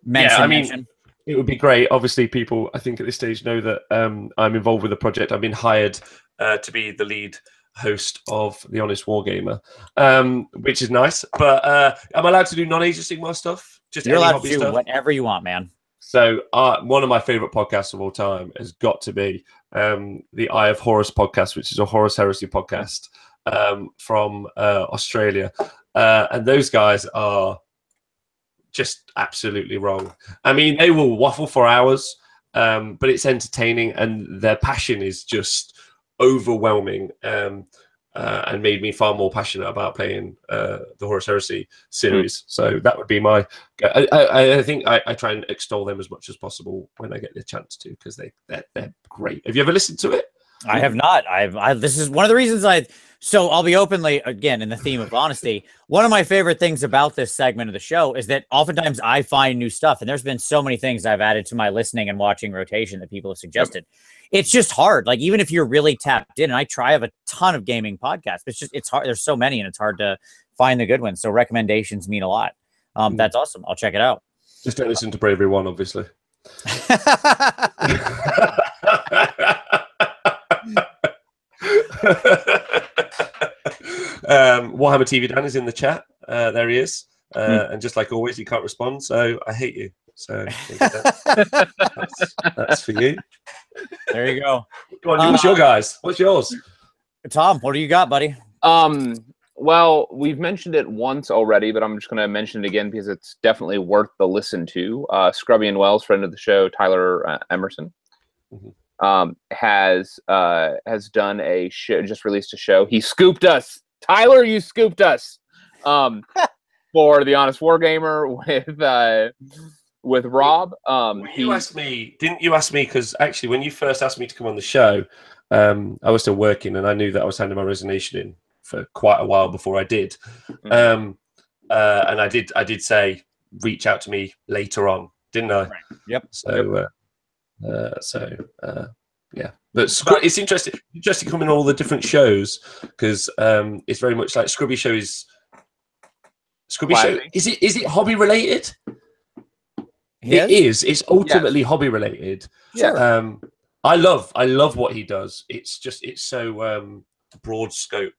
Mention. It would be great. Obviously, people, I think at this stage know that I'm involved with the project. I've been hired to be the lead host of the Honest Wargamer, which is nice. But am I allowed to do non-Age of Sigmar stuff? You're allowed to do whatever you want, man. So one of my favorite podcasts of all time has got to be the Eye of Horus Podcast, which is a Horus Heresy podcast from Australia. And those guys are just absolutely wrong. I mean, they will waffle for hours, but it's entertaining, and their passion is just overwhelming, and made me far more passionate about playing the Horus Heresy series. So that would be my. I think I try and extol them as much as possible when I get the chance to, because they're great. Have you ever listened to it? I have not. This is one of the reasons So I'll be openly, again, in the theme of honesty. One of my favorite things about this segment of the show is that oftentimes I find new stuff, and there's been so many things I've added to my listening and watching rotation that people have suggested. It's just hard. Like, even if you're really tapped in, and I have a ton of gaming podcasts, but it's hard. There's so many, and it's hard to find the good ones. So recommendations mean a lot. That's awesome. I'll check it out. Just don't listen to Bravery One, obviously. Warhammer TV Dan is in the chat. There he is. And just like always, he can't respond, so I hate you. So that's for you. There you go. Go on, what's your guys? What's yours? Tom, what do you got, buddy? Well, we've mentioned it once already, but I'm just going to mention it again because it's definitely worth the listen to. Scrubby and Wells, friend of the show, Tyler Emerson, has done a show, just released a show. He scooped us. Tyler, you scooped us for the Honest Wargamer with Rob. You asked me, didn't you ask me? Because actually, when you first asked me to come on the show, I was still working, and I knew that I was handing my resignation in for quite a while before I did. And I did say, reach out to me later on, didn't I? Right. Yep. So, yeah. But it's interesting coming on all the different shows, because it's very much like Scrubby Show is. Scrubby Show, is it hobby related? It is. It's ultimately hobby related. Yeah. I love what he does. It's so broad scope,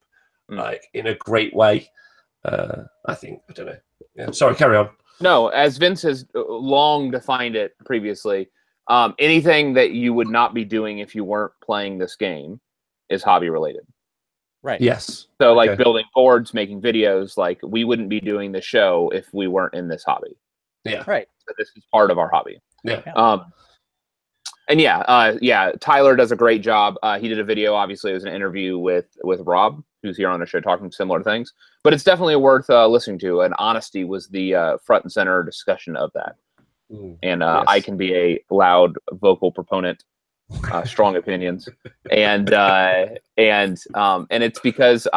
like in a great way. I think, I don't know. Yeah. Sorry, carry on. No, as Vince has long defined it previously, anything that you would not be doing if you weren't playing this game is hobby related. Right. Yes. So like building boards, making videos, like we wouldn't be doing the show if we weren't in this hobby. Yeah. Right. So this is part of our hobby. Yeah. And Tyler does a great job. He did a video, obviously it was an interview with Rob, who's here on the show talking similar things, but it's definitely worth listening to. And honesty was the front and center discussion of that. and I can be a loud vocal proponent, strong opinions, and it's because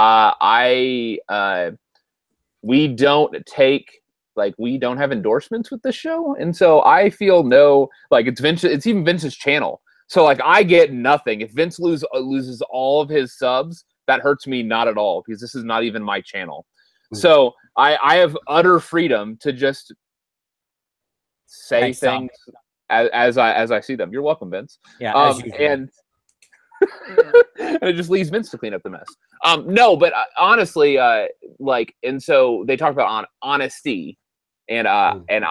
we don't have endorsements with this show, and so I feel it's even Vince's channel. So like I get nothing. If Vince loses all of his subs, that hurts me not at all, because this is not even my channel. So I have utter freedom to just say things as I see them. You're welcome, Vince. Yeah, and it just leaves Vince to clean up the mess. No, but honestly, and so they talked about honesty, and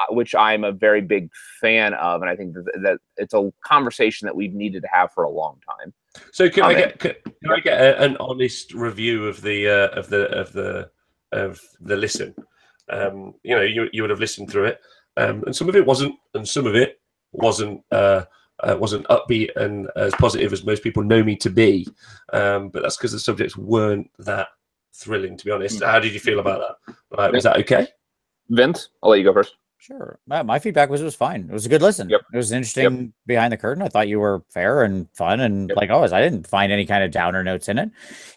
which I'm a very big fan of, and I think that it's a conversation that we've needed to have for a long time. So can I get an honest review of the listen? You would have listened through it, and some of it wasn't, and some of it wasn't upbeat and as positive as most people know me to be. But that's because the subjects weren't that thrilling, to be honest. How did you feel about that? Was that okay? Vince, I'll let you go first. Sure. My feedback was it was fine. It was a good listen. It was interesting behind the curtain. I thought you were fair and fun, and like always, I didn't find any kind of downer notes in it.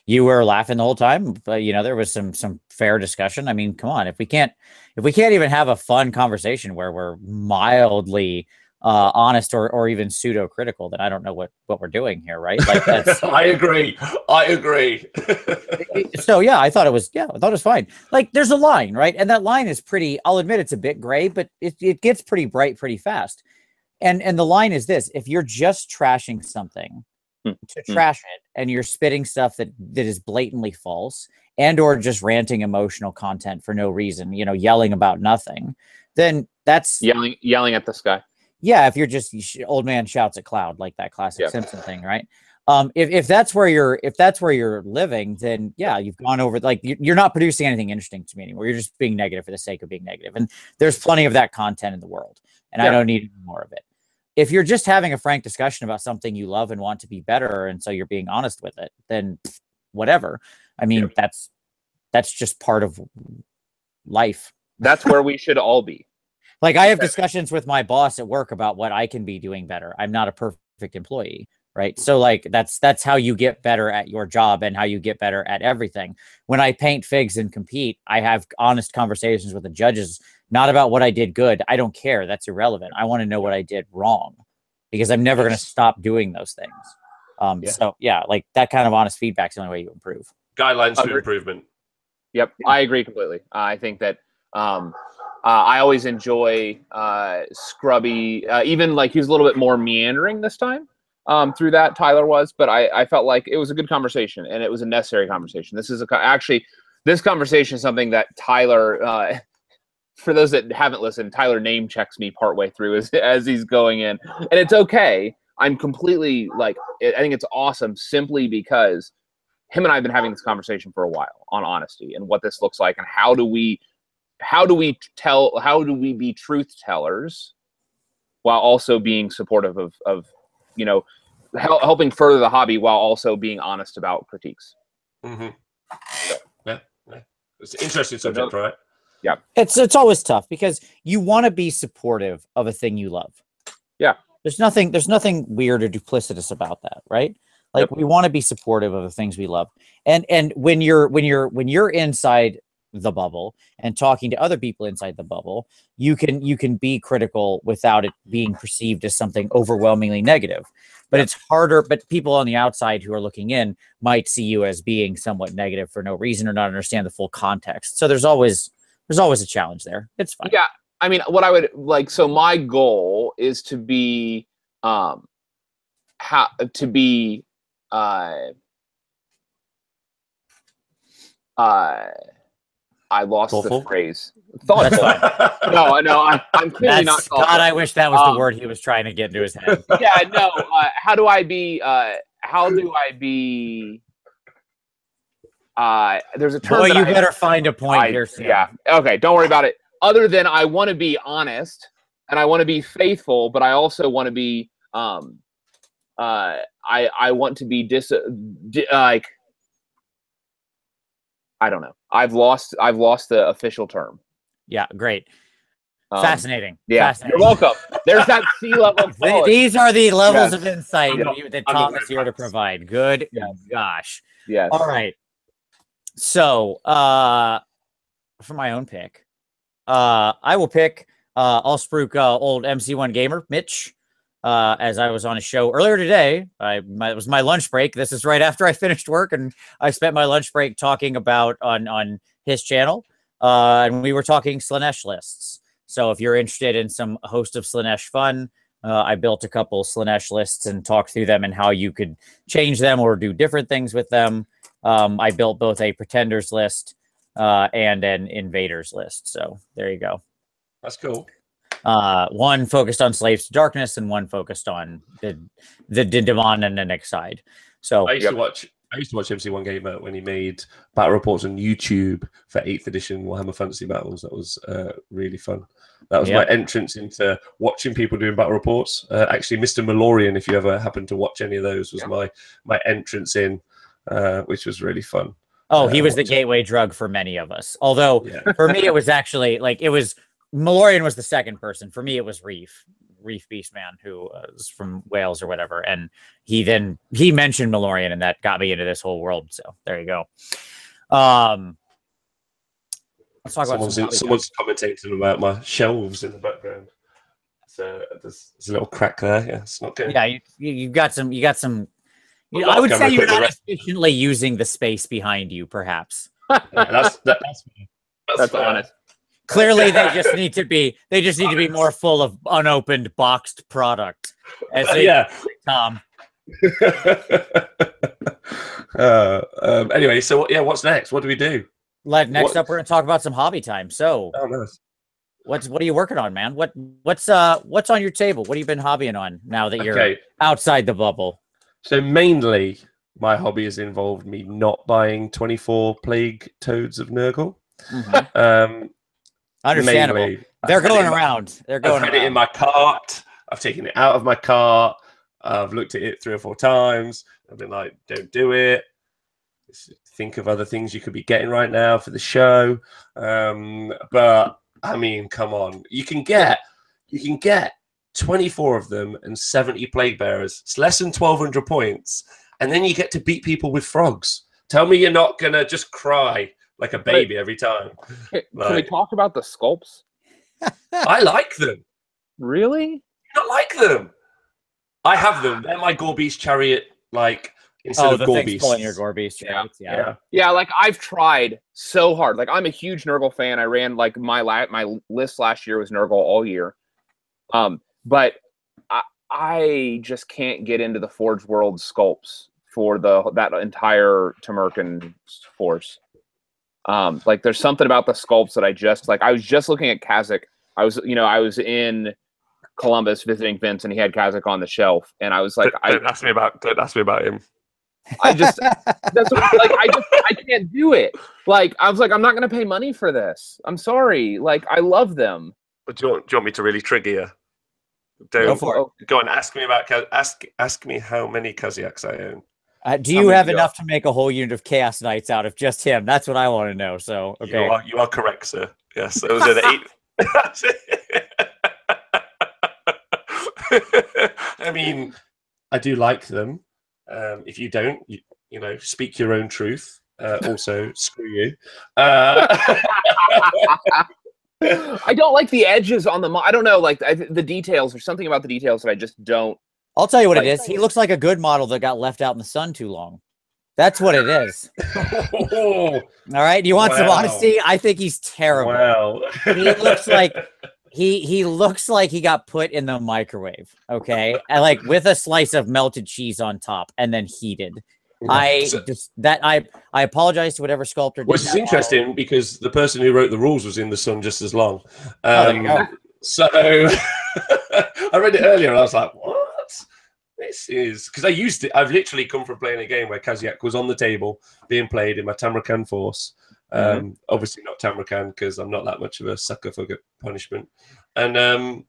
You were laughing the whole time, but there was some fair discussion. I mean, come on, if we can't even have a fun conversation where we're mildly honest or even pseudo critical, then I don't know what we're doing here, right? Like that's I agree. So I thought it was fine. Like there's a line, right? And that line is pretty, I'll admit it's a bit gray, but it gets pretty bright pretty fast. And the line is this: if you're just trashing something to trash it, and you're spitting stuff that is blatantly false, and or just ranting emotional content for no reason, yelling about nothing, then that's yelling at the sky. Yeah, if you're just old man shouts at cloud, like that classic Simpson thing, right? If that's where you're living, then you've gone over, like you're not producing anything interesting to me anymore. You're just being negative for the sake of being negative, and there's plenty of that content in the world, and I don't need any more of it. If you're just having a frank discussion about something you love and want to be better, and so you're being honest with it, then whatever. I mean, that's just part of life. That's where we should all be. Like I have discussions with my boss at work about what I can be doing better. I'm not a perfect employee, right? So like that's how you get better at your job and how you get better at everything. When I paint figs and compete, I have honest conversations with the judges, not about what I did good. I don't care. That's irrelevant. I want to know what I did wrong, because I'm never going to stop doing those things. So like that kind of honest feedback is the only way you improve. Guidelines for improvement. Yep, I agree completely. I think that I always enjoy Scrubby, even like he was a little bit more meandering this time through that. Tyler was, but I felt like it was a good conversation, and it was a necessary conversation. This is this conversation is something that Tyler, for those that haven't listened, Tyler name checks me partway through as he's going in, and it's okay. I'm completely I think it's awesome simply because him and I have been having this conversation for a while on honesty and what this looks like, and how do we be truth tellers while also being supportive of helping further the hobby while also being honest about critiques. Yeah. It's an interesting subject, right? Yeah, it's always tough because you want to be supportive of a thing you love. Yeah, there's nothing weird or duplicitous about that, right? Like we want to be supportive of the things we love, and when you're inside the bubble and talking to other people inside the bubble, you can be critical without it being perceived as something overwhelmingly negative. But it's harder. But people on the outside who are looking in might see you as being somewhat negative for no reason or not understand the full context. So there's always a challenge there. It's fine. Yeah, I mean, what I would like. So my goal is to be I lost thoughtful? The phrase. Thoughtful. No, I'm clearly not thoughtful. God, I wish that was the word he was trying to get into his head. Yeah, no. How do I be? There's a term. Well, you better find a point here soon. Yeah. Okay. Don't worry about it. Other than I want to be honest and I want to be faithful, but I also want to be I want to be like. I don't know. I've lost the official term. Yeah, great. Fascinating. Yeah, Fascinating. you're welcome. There's that sea level. These are the levels of insight that I'm Tom is here to provide. Good gosh. Yes. All right. So, for my own pick, I will pick I'll spruik old MC1 gamer Mitch. As I was on a show earlier today, it was my lunch break. This is right after I finished work, and I spent my lunch break talking about on his channel, and we were talking Slaanesh lists. So if you're interested in some host of Slaanesh fun, I built a couple Slaanesh lists and talked through them and how you could change them or do different things with them. I built both a Pretenders list and an Invaders list. So there you go. That's cool. One focused on Slaves to Darkness and one focused on the Demon and the next side. So I used to watch MC1 Gamer when he made battle reports on YouTube for 8th edition Warhammer Fantasy Battles. That was really fun. That was my entrance into watching people doing battle reports. Actually, Mr. Malorian, if you ever happened to watch any of those, was my entrance in, which was really fun. Oh, he was the gateway drug for many of us. Although for me, it was actually Malorian was the second person. For me, it was Reef Beastman, who was from Wales or whatever. And he mentioned Malorian, and that got me into this whole world. So there you go. Let's talk about someone's commentating about my shelves in the background. So there's a little crack there. Yeah, it's not good. Yeah, you got some. I would say you're not efficiently using the space behind you, perhaps. That's honest. Clearly, they just need to be more full of unopened boxed product. Tom. Anyway, so what's next? What do we do? Next up, we're gonna talk about some hobby time. So, nice. What are you working on, man? What's on your table? What have you been hobbying on now that you're outside the bubble? So mainly, my hobby has involved me not buying 24 plague toads of Nurgle. Mm-hmm. Understandable. They're going around. I've had it in my cart. I've taken it out of my cart. I've looked at it 3 or 4 times. I've been like, don't do it. Think of other things you could be getting right now for the show. But I mean, come on. You can get 24 of them and 70 plague bearers. It's less than 1,200 points. And then you get to beat people with frogs. Tell me you're not going to just cry like a baby every time. Can we talk about the sculpts? I like them. Really? You don't like them? I have them. They're my Gorbeast chariot, instead of Gorbeast. Pulling your Gorbeast chariots. Yeah, I've tried so hard. Like, I'm a huge Nurgle fan. I ran my list last year was Nurgle all year. But I just can't get into the Forge World sculpts for that entire Tamerkan force. There's something about the sculpts that I was just looking at Kazakh. I was in Columbus visiting Vince, and he had Kazakh on the shelf, and I was like, don't ask me about him. I can't do it. I was like, I'm not going to pay money for this. I'm sorry. I love them. But do you want me to really trigger you? Go and ask me about ask me how many Kazyaks I own. Do you have enough to make a whole unit of Chaos Knights out of just him? That's what I want to know. So okay, you are correct, sir. Yes, it was an 8. I mean, I do like them. If you don't, speak your own truth. Also, screw you. I don't like the edges on the. I don't know, the details. There's something about the details that I just don't. I'll tell you what it is. He looks like a good model that got left out in the sun too long. That's what it is. All right. You want some honesty? I think he's terrible. Wow. He looks like he looks like he got put in the microwave. Okay. And with a slice of melted cheese on top and then heated. I apologize to whatever sculptor did. Which is interesting because the person who wrote the rules was in the sun just as long. So I read it earlier and I was like, what? This is because I used it. I've literally come from playing a game where Kazyak was on the table being played in my Tamerkan force. Obviously not Tamerkan because I'm not that much of a sucker for good punishment. And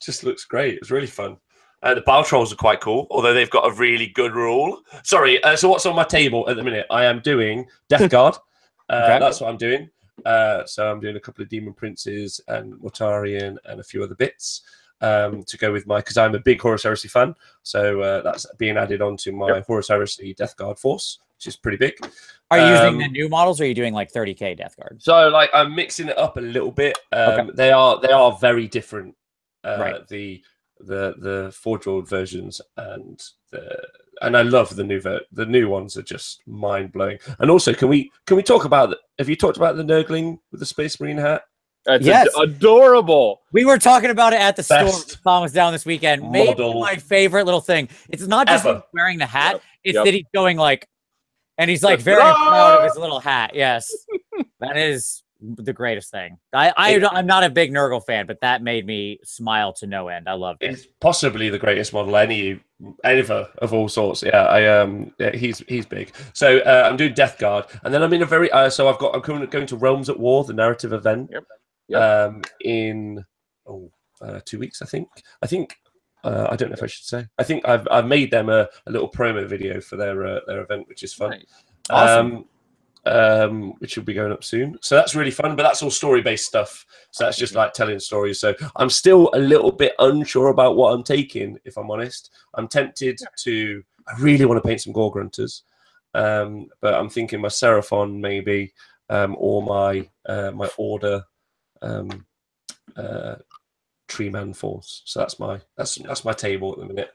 just looks great. It's really fun. The Bile Trolls are quite cool, although they've got a really good rule. Sorry, so what's on my table at the minute? I am doing Death Guard. That's what I'm doing. So I'm doing a couple of Demon Princes and Mortarion and a few other bits to go with because I'm a big Horus Heresy fan. So that's being added onto my Horus Heresy Death Guard force, which is pretty big. Are you using the new models, or are you doing like 30k Death Guard? So like I'm mixing it up a little bit. Okay. They are very different. Right. The Forge World versions and I love the new ones are just mind blowing. And also, can we talk about have you talked about the Nurgling with the Space Marine hat? It's adorable. We were talking about it at the store. Tom was down this weekend. Maybe my favorite little thing. It's not just him wearing the hat. It's that he's going like, and he's like very proud of his little hat. Yes, that is the greatest thing. I'm not a big Nurgle fan, but that made me smile to no end. I loved it. It's possibly the greatest model ever of all sorts. He's big. So I'm doing Death Guard, and then I'm in a very I'm going to Realms at War, the narrative event. In 2 weeks, I think. I don't know if I should say. I think I've made them a little promo video for their event, which is fun. Nice. Awesome. Which will be going up soon. So that's really fun, but that's all story-based stuff. So that's just like telling stories. So I'm still a little bit unsure about what I'm taking, if I'm honest. I'm tempted to. I really want to paint some Gore Grunters, but I'm thinking my Seraphon maybe, or my Order. Tree Man force. So that's my table at the minute.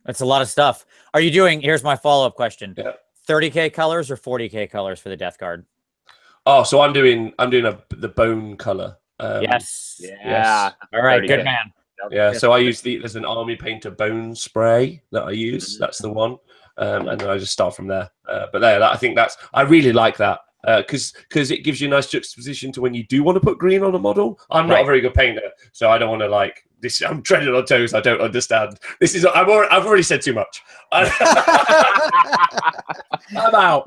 That's a lot of stuff. Are you doing? Here's my follow-up question. Yeah. 30k colors or 40k colors for the Death Guard? Oh, so I'm doing the bone color. Yes. Yeah. All right. Good man. Yeah. So I use there's an Army Painter bone spray that I use. That's the one. And then I just start from there. But I think I really like that. Because it gives you a nice juxtaposition to when you do want to put green on a model. I'm not a very good painter, so I don't want to like this. I'm treading on toes. I don't understand. This is. I've already said too much. I'm out.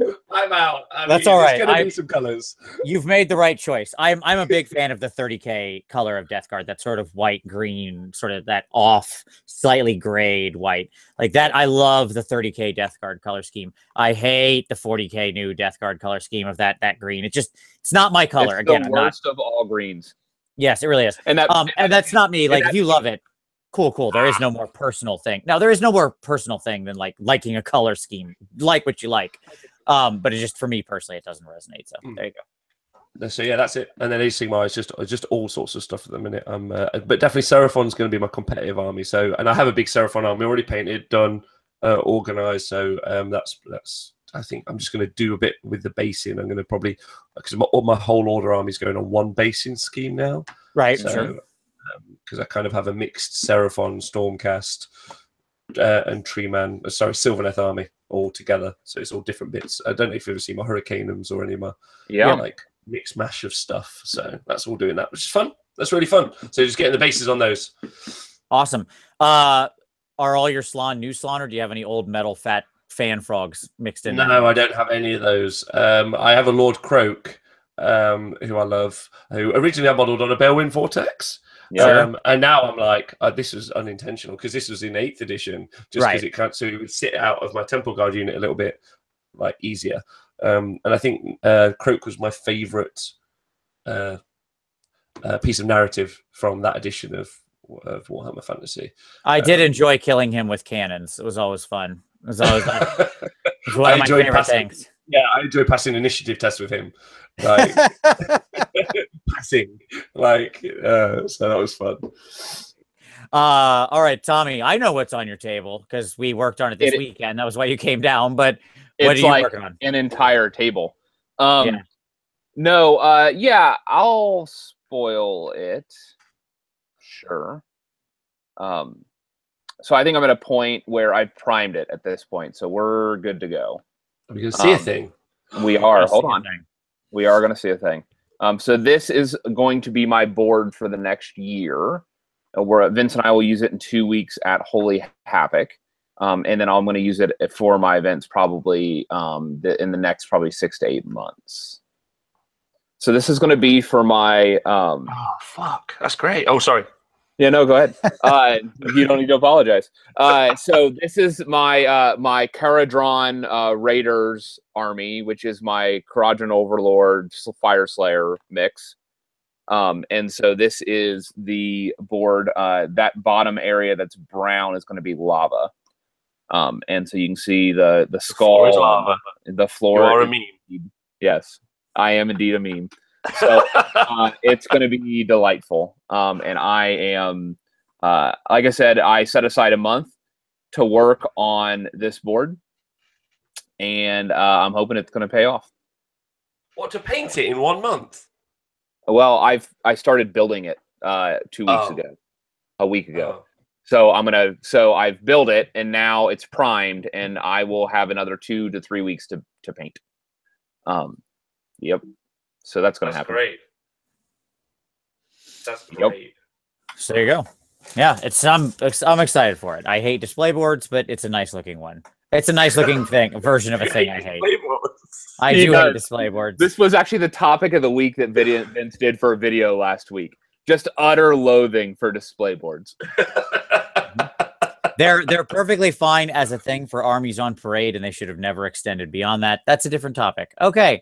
That's all right. There's gonna be some colors. You've made the right choice. I'm a big fan of the 30k color of Death Guard. That sort of white green, sort of that off, slightly grayed white like that. I love the 30k Death Guard color scheme. I hate the 40k new Death Guard color scheme of that green. It's not my color. It's again, the worst of all greens. Yes, it really is. And that's not me. Like if you love it, cool. There is no more personal thing. Now there is no more personal thing than like liking a color scheme. Like what you like. But it's just for me personally, it doesn't resonate. So there you go. So yeah, that's it. And then Sigmar is just all sorts of stuff at the minute. But definitely Seraphon's going to be my competitive army. So, and I have a big Seraphon army already painted, done, organized. So that's. I think I'm just going to do a bit with the basing. I'm going to probably because my whole Order army is going on one basing scheme now. Right. So because I kind of have a mixed Seraphon, Stormcast, and Sylvaneth army all together. So it's all different bits. I don't know if you've ever seen my Hurricaneums or any of my like mixed mash of stuff. So that's all doing that, which is fun. That's really fun. So just getting the bases on those. Awesome. Are all your Slann new Slann, or do you have any old metal fat fan frogs mixed in? No, I don't have any of those. I have a Lord Croak, who I love, who originally I modelled on a Balewind Vortex. Yeah. And now I'm like, this was unintentional because this was in 8th edition, just because it can't, so it would sit out of my Temple Guard unit a little bit like easier. And I think Croak was my favourite piece of narrative from that edition of Warhammer Fantasy. I did enjoy killing him with cannons. It was always fun. It was always one of my favorite things. Yeah, I enjoy passing initiative tests with him. Like passing. Like so that was fun. All right, Tommy, I know what's on your table because we worked on it this weekend. That was why you came down, but what are you working on? An entire table. No, I'll spoil it. Sure. So I think I'm at a point where I've primed it at this point, so we're good to go. We can see a thing. We are. Hold on. We are going to see a thing. So this is going to be my board for the next year. Where Vince and I will use it in 2 weeks at Holy Havoc, and then I'm going to use it for my events probably in the next probably 6 to 8 months. So this is going to be for my. Oh fuck! That's great. Oh, sorry. Yeah, no, go ahead. You don't need to apologize. So this is my my Caradron Raiders army, which is my Caradron Overlord Fire Slayer mix. And so this is the board. That bottom area that's brown is going to be lava. And so you can see the skull. The floor is lava. The floor. You are a meme. Yes, I am indeed a meme. So it's going to be delightful. And I am, like I said, I set aside a month to work on this board, and I'm hoping it's going to pay off. What, to paint it in 1 month? Well, I started building it 2 weeks ago, a week ago. So I've built it, and now it's primed, and I will have another 2 to 3 weeks to paint. Yep. So that's going to happen. Great. That's great. So there you go. Yeah, I'm excited for it. I hate display boards, but it's a nice looking one. It's a nice looking thing, a version of a thing I hate. I do hate display boards. This was actually the topic of the week that Vince did for a video last week. Just utter loathing for display boards. They're perfectly fine as a thing for armies on parade, and they should have never extended beyond that. That's a different topic. Okay.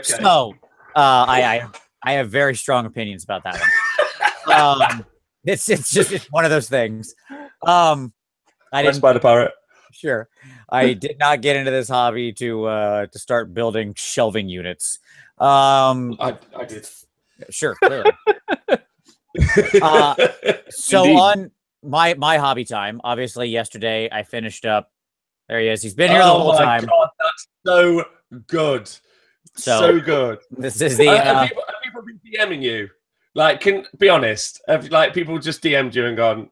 So I have very strong opinions about that one. It's one of those things. I didn't Spider Pirate. Sure. I did not get into this hobby to start building shelving units. I did. Sure. Clearly. So Indeed. on my hobby time, obviously yesterday I finished up. There he is. He's been here the whole time. God, that's so good. So good. This is the have people been DMing you? Like, can be honest. Have like people just DM'd you and gone,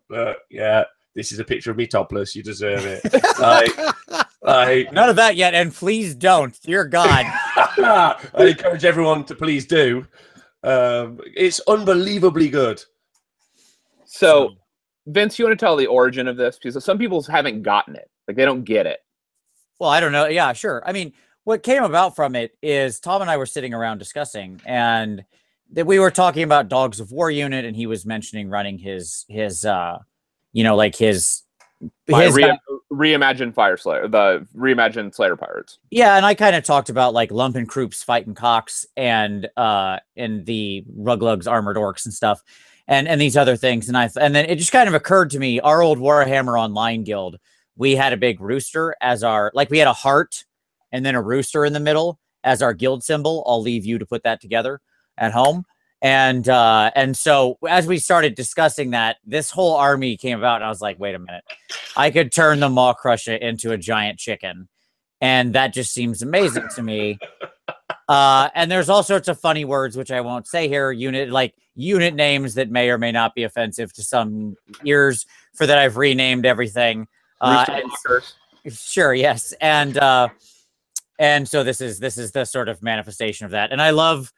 yeah, this is a picture of me topless. You deserve it. like none of that yet, and please don't. Dear God. I encourage everyone to please do. It's unbelievably good. So, Vince, you want to tell the origin of this? Because some people haven't gotten it. Like, they don't get it. Well, I don't know. Yeah, sure. I mean, what came about from it is Tom and I were sitting around discussing, and that we were talking about Dogs of War unit, and he was mentioning running his reimagined Fire Slayer, the reimagined Slayer Pirates. Yeah, and I kind of talked about like Lumpen Kroops fighting Cocks and the Ruglugs Armored Orcs and stuff, and these other things, and then it just kind of occurred to me, our old Warhammer Online guild, we had a big rooster as our, like we had a heart and then a rooster in the middle as our guild symbol. I'll leave you to put that together at home. And so as we started discussing that, this whole army came about, and I was like, wait a minute, I could turn the Maw Crusher into a giant chicken. And that just seems amazing to me. And there's all sorts of funny words, which I won't say here, unit names that may or may not be offensive to some ears, for that I've renamed everything. Sure. Yes. And so this is the sort of manifestation of that. And I love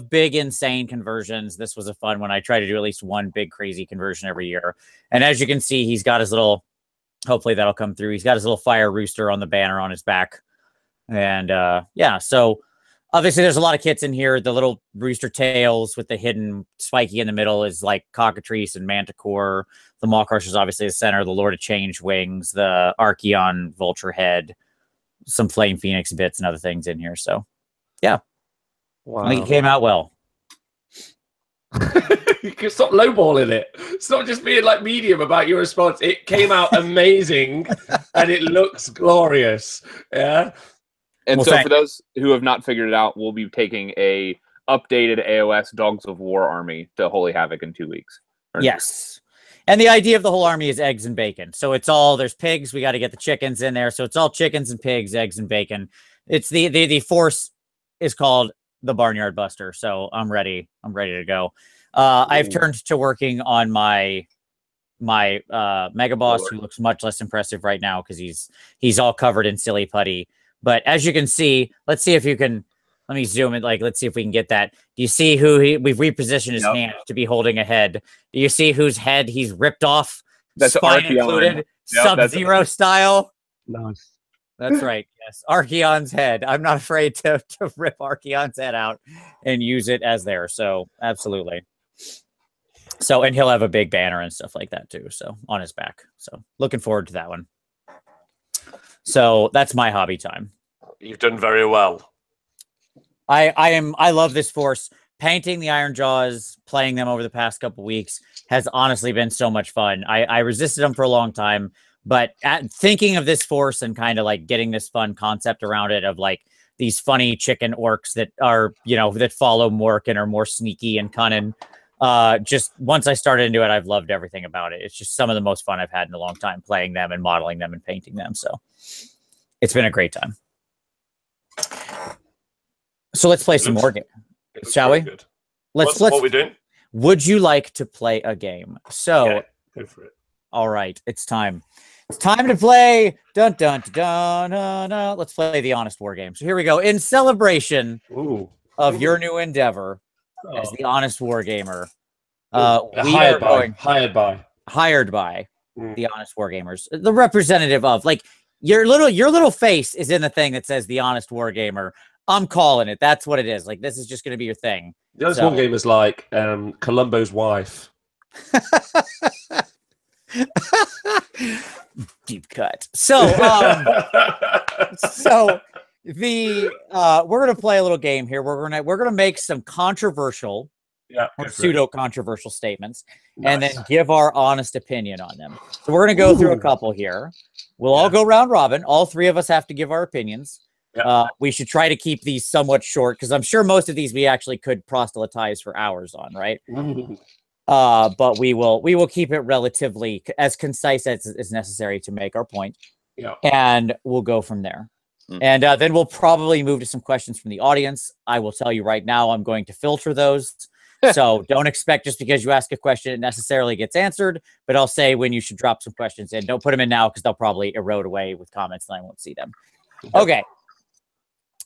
big, insane conversions. This was a fun one. I try to do at least one big, crazy conversion every year. And as you can see, he's got his little, hopefully that'll come through. He's got his little fire rooster on the banner on his back. And yeah, so obviously there's a lot of kits in here. The little rooster tails with the hidden spiky in the middle is like Cockatrice and Manticore. The Maw Crusher is obviously the center. The Lord of Change wings, the Archeon vulture head, some Flame Phoenix bits and other things in here. So yeah. Wow. I think it came out well. You can stop lowballing it. Stop just being like medium about your response. It came out amazing and it looks glorious. Yeah. And so for those who have not figured it out, we'll be taking a updated AOS Dogs of War army to Holy Havoc in 2 weeks. Yes. And the idea of the whole army is eggs and bacon. So it's all, there's pigs. We got to get the chickens in there. So it's all chickens and pigs, eggs and bacon. It's the force is called the Barnyard Buster. So I'm ready. I'm ready to go. I've turned to working on my Mega Boss, who looks much less impressive right now because he's all covered in silly putty. But as you can see, let's see if you can, let me zoom in. Like, let's see if we can get that. Do you see who we've repositioned his hand to be holding a head? Do you see whose head he's ripped off? That's spine Archeon. included, Sub-Zero style. Nice. That's right. Yes. Archeon's head. I'm not afraid to rip Archeon's head out and use it as there. So absolutely. So, and he'll have a big banner and stuff like that too. So on his back. So looking forward to that one. So that's my hobby time. You've done very well. I love this force. Painting the Iron Jaws, playing them over the past couple weeks has honestly been so much fun. I resisted them for a long time, but thinking of this force and kind of like getting this fun concept around it of like these funny chicken orcs that are, you know, that follow Mork and are more sneaky and cunning. Just once I started into it, I've loved everything about it. It's just some of the most fun I've had in a long time playing them and modeling them and painting them. So it's been a great time. So let's play some more games, shall we? Good. Let's. What are we doing? Would you like to play a game? So, yeah, go for it. All right, it's time. It's time to play. Dun dun dun dun dun. Let's play the Honest Wargamer. So here we go. In celebration of your new endeavor as the Honest Wargamer, we are going hired by the Honest Wargamers, the representative of like your little face is in the thing that says the Honest Wargamer. I'm calling it. That's what it is. Like, this is just going to be your thing. The Honest Wargamer is like Columbo's wife. Deep cut. So, we're gonna play a little game here. We're gonna make some controversial, or pseudo controversial statements, and then give our honest opinion on them. So we're gonna go through a couple here. We'll all go round robin. All three of us have to give our opinions. We should try to keep these somewhat short because I'm sure most of these we actually could proselytize for hours on, right? But we will keep it relatively as concise as is necessary to make our point. And we'll go from there. And then we'll probably move to some questions from the audience. I will tell you right now, I'm going to filter those. So don't expect just because you ask a question, it necessarily gets answered. But I'll say when you should drop some questions in. Don't put them in now because they'll probably erode away with comments and I won't see them. Okay.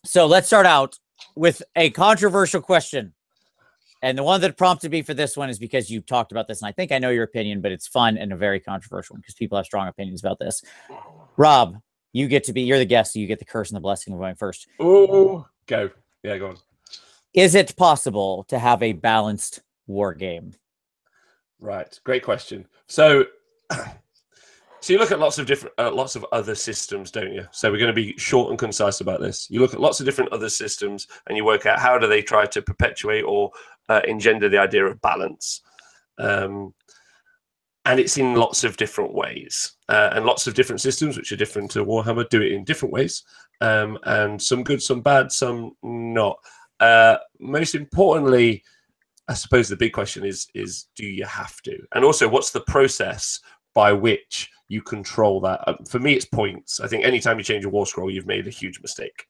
So let's start out with a controversial question. And the one that prompted me for this one is because you talked about this, and I think I know your opinion, but it's fun and a very controversial one because people have strong opinions about this. Rob, you're the guest, so you get the curse and the blessing of going first. Oh, go. Yeah, go on. Is it possible to have a balanced war game? Right. Great question. So you look at lots of other systems, don't you? So we're going to be short and concise about this. You look at lots of different other systems and you work out how do they try to perpetuate or engender the idea of balance. And it's in lots of different ways. And lots of different systems, which are different to Warhammer, do it in different ways. And some good, some bad, some not. Most importantly, I suppose the big question is do you have to? And also, what's the process by which you control that? For me, it's points. I think anytime you change a war scroll, you've made a huge mistake,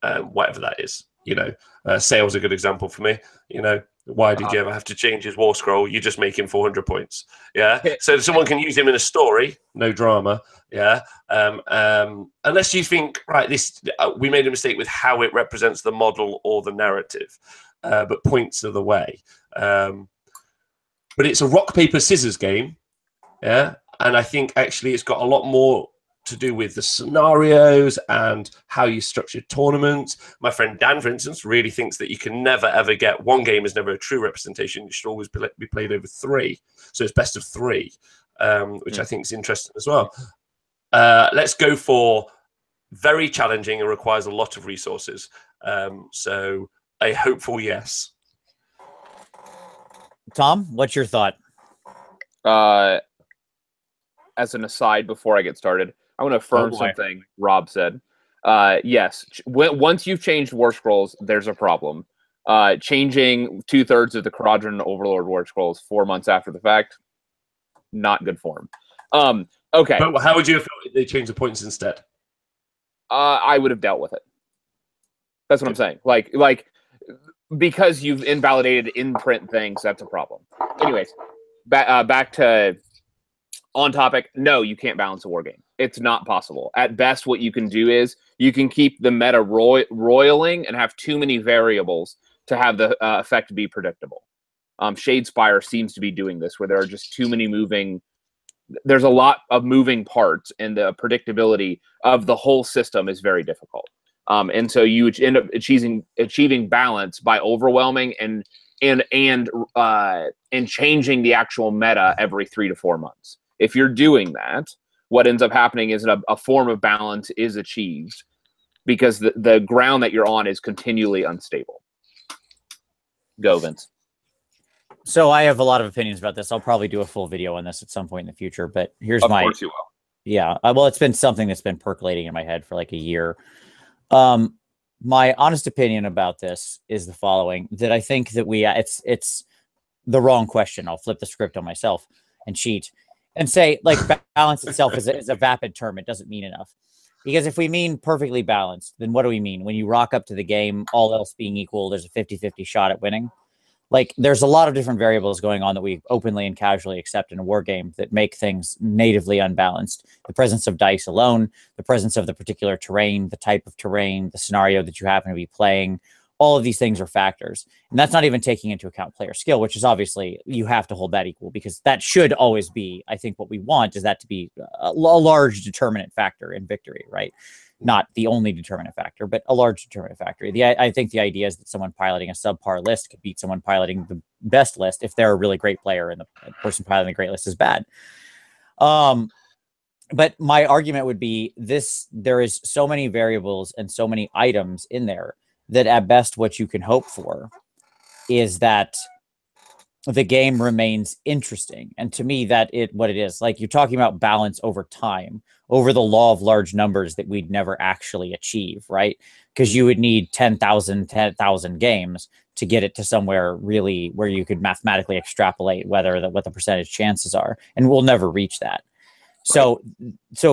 whatever that is. You know, Sale's a good example for me. You know, why did you ever have to change his war scroll? You just make him 400 points. Yeah. So someone can use him in a story, no drama. Yeah. Unless you think, right, we made a mistake with how it represents the model or the narrative. But points are the way. But it's a rock, paper, scissors game. Yeah. And I think actually it's got a lot more to do with the scenarios and how you structure tournaments. My friend Dan, for instance, really thinks that you can never, ever get one game is never a true representation. It should always be played over 3. So it's best of 3, which I think is interesting as well. Let's go for very challenging and requires a lot of resources. So a hopeful yes. Tom, what's your thought? As an aside, before I get started, I want to affirm something Rob said. Yes, once you've changed War Scrolls, there's a problem. Changing 2/3 of the Quadrant Overlord War Scrolls 4 months after the fact, not good form. Okay. But how would you have felt if they changed the points instead? I would have dealt with it. That's what I'm saying. Like because you've invalidated in-print things, that's a problem. Anyways, back to on topic. No, you can't balance a war game. It's not possible. At best, what you can do is you can keep the meta roiling and have too many variables to have the effect be predictable. Shadespire seems to be doing this, where there are just too many moving. There's a lot of moving parts, and the predictability of the whole system is very difficult. And so you end up achieving balance by overwhelming and changing the actual meta every 3 to 4 months. If you're doing that, what ends up happening is a form of balance is achieved because the ground that you're on is continually unstable. Go, Vince. So I have a lot of opinions about this. I'll probably do a full video on this at some point in the future, but here's Of course you will. Yeah. Well, it's been something that's been percolating in my head for like a year. My honest opinion about this is the following, that I think that it's the wrong question. I'll flip the script on myself and cheat and say, like, balance itself is a vapid term. It doesn't mean enough. Because if we mean perfectly balanced, then what do we mean? When you rock up to the game, all else being equal, there's a 50-50 shot at winning. Like, there's a lot of different variables going on that we openly and casually accept in a war game that make things natively unbalanced. The presence of dice alone, the presence of the particular terrain, the type of terrain, the scenario that you happen to be playing, all of these things are factors. And that's not even taking into account player skill, which is obviously, you have to hold that equal, because that should always be, I think what we want is that to be a large determinant factor in victory, right? Not the only determinant factor, but a large determinant factor. I think the idea is that someone piloting a subpar list could beat someone piloting the best list if they're a really great player and the person piloting the great list is bad. But my argument would be this: there is so many variables and so many items in there that at best what you can hope for is that the game remains interesting. And to me, what it is, like, you're talking about balance over time, over the law of large numbers that we'd never actually achieve, right? Because you would need 10,000 games to get it to somewhere really where you could mathematically extrapolate what the percentage chances are. And we'll never reach that. So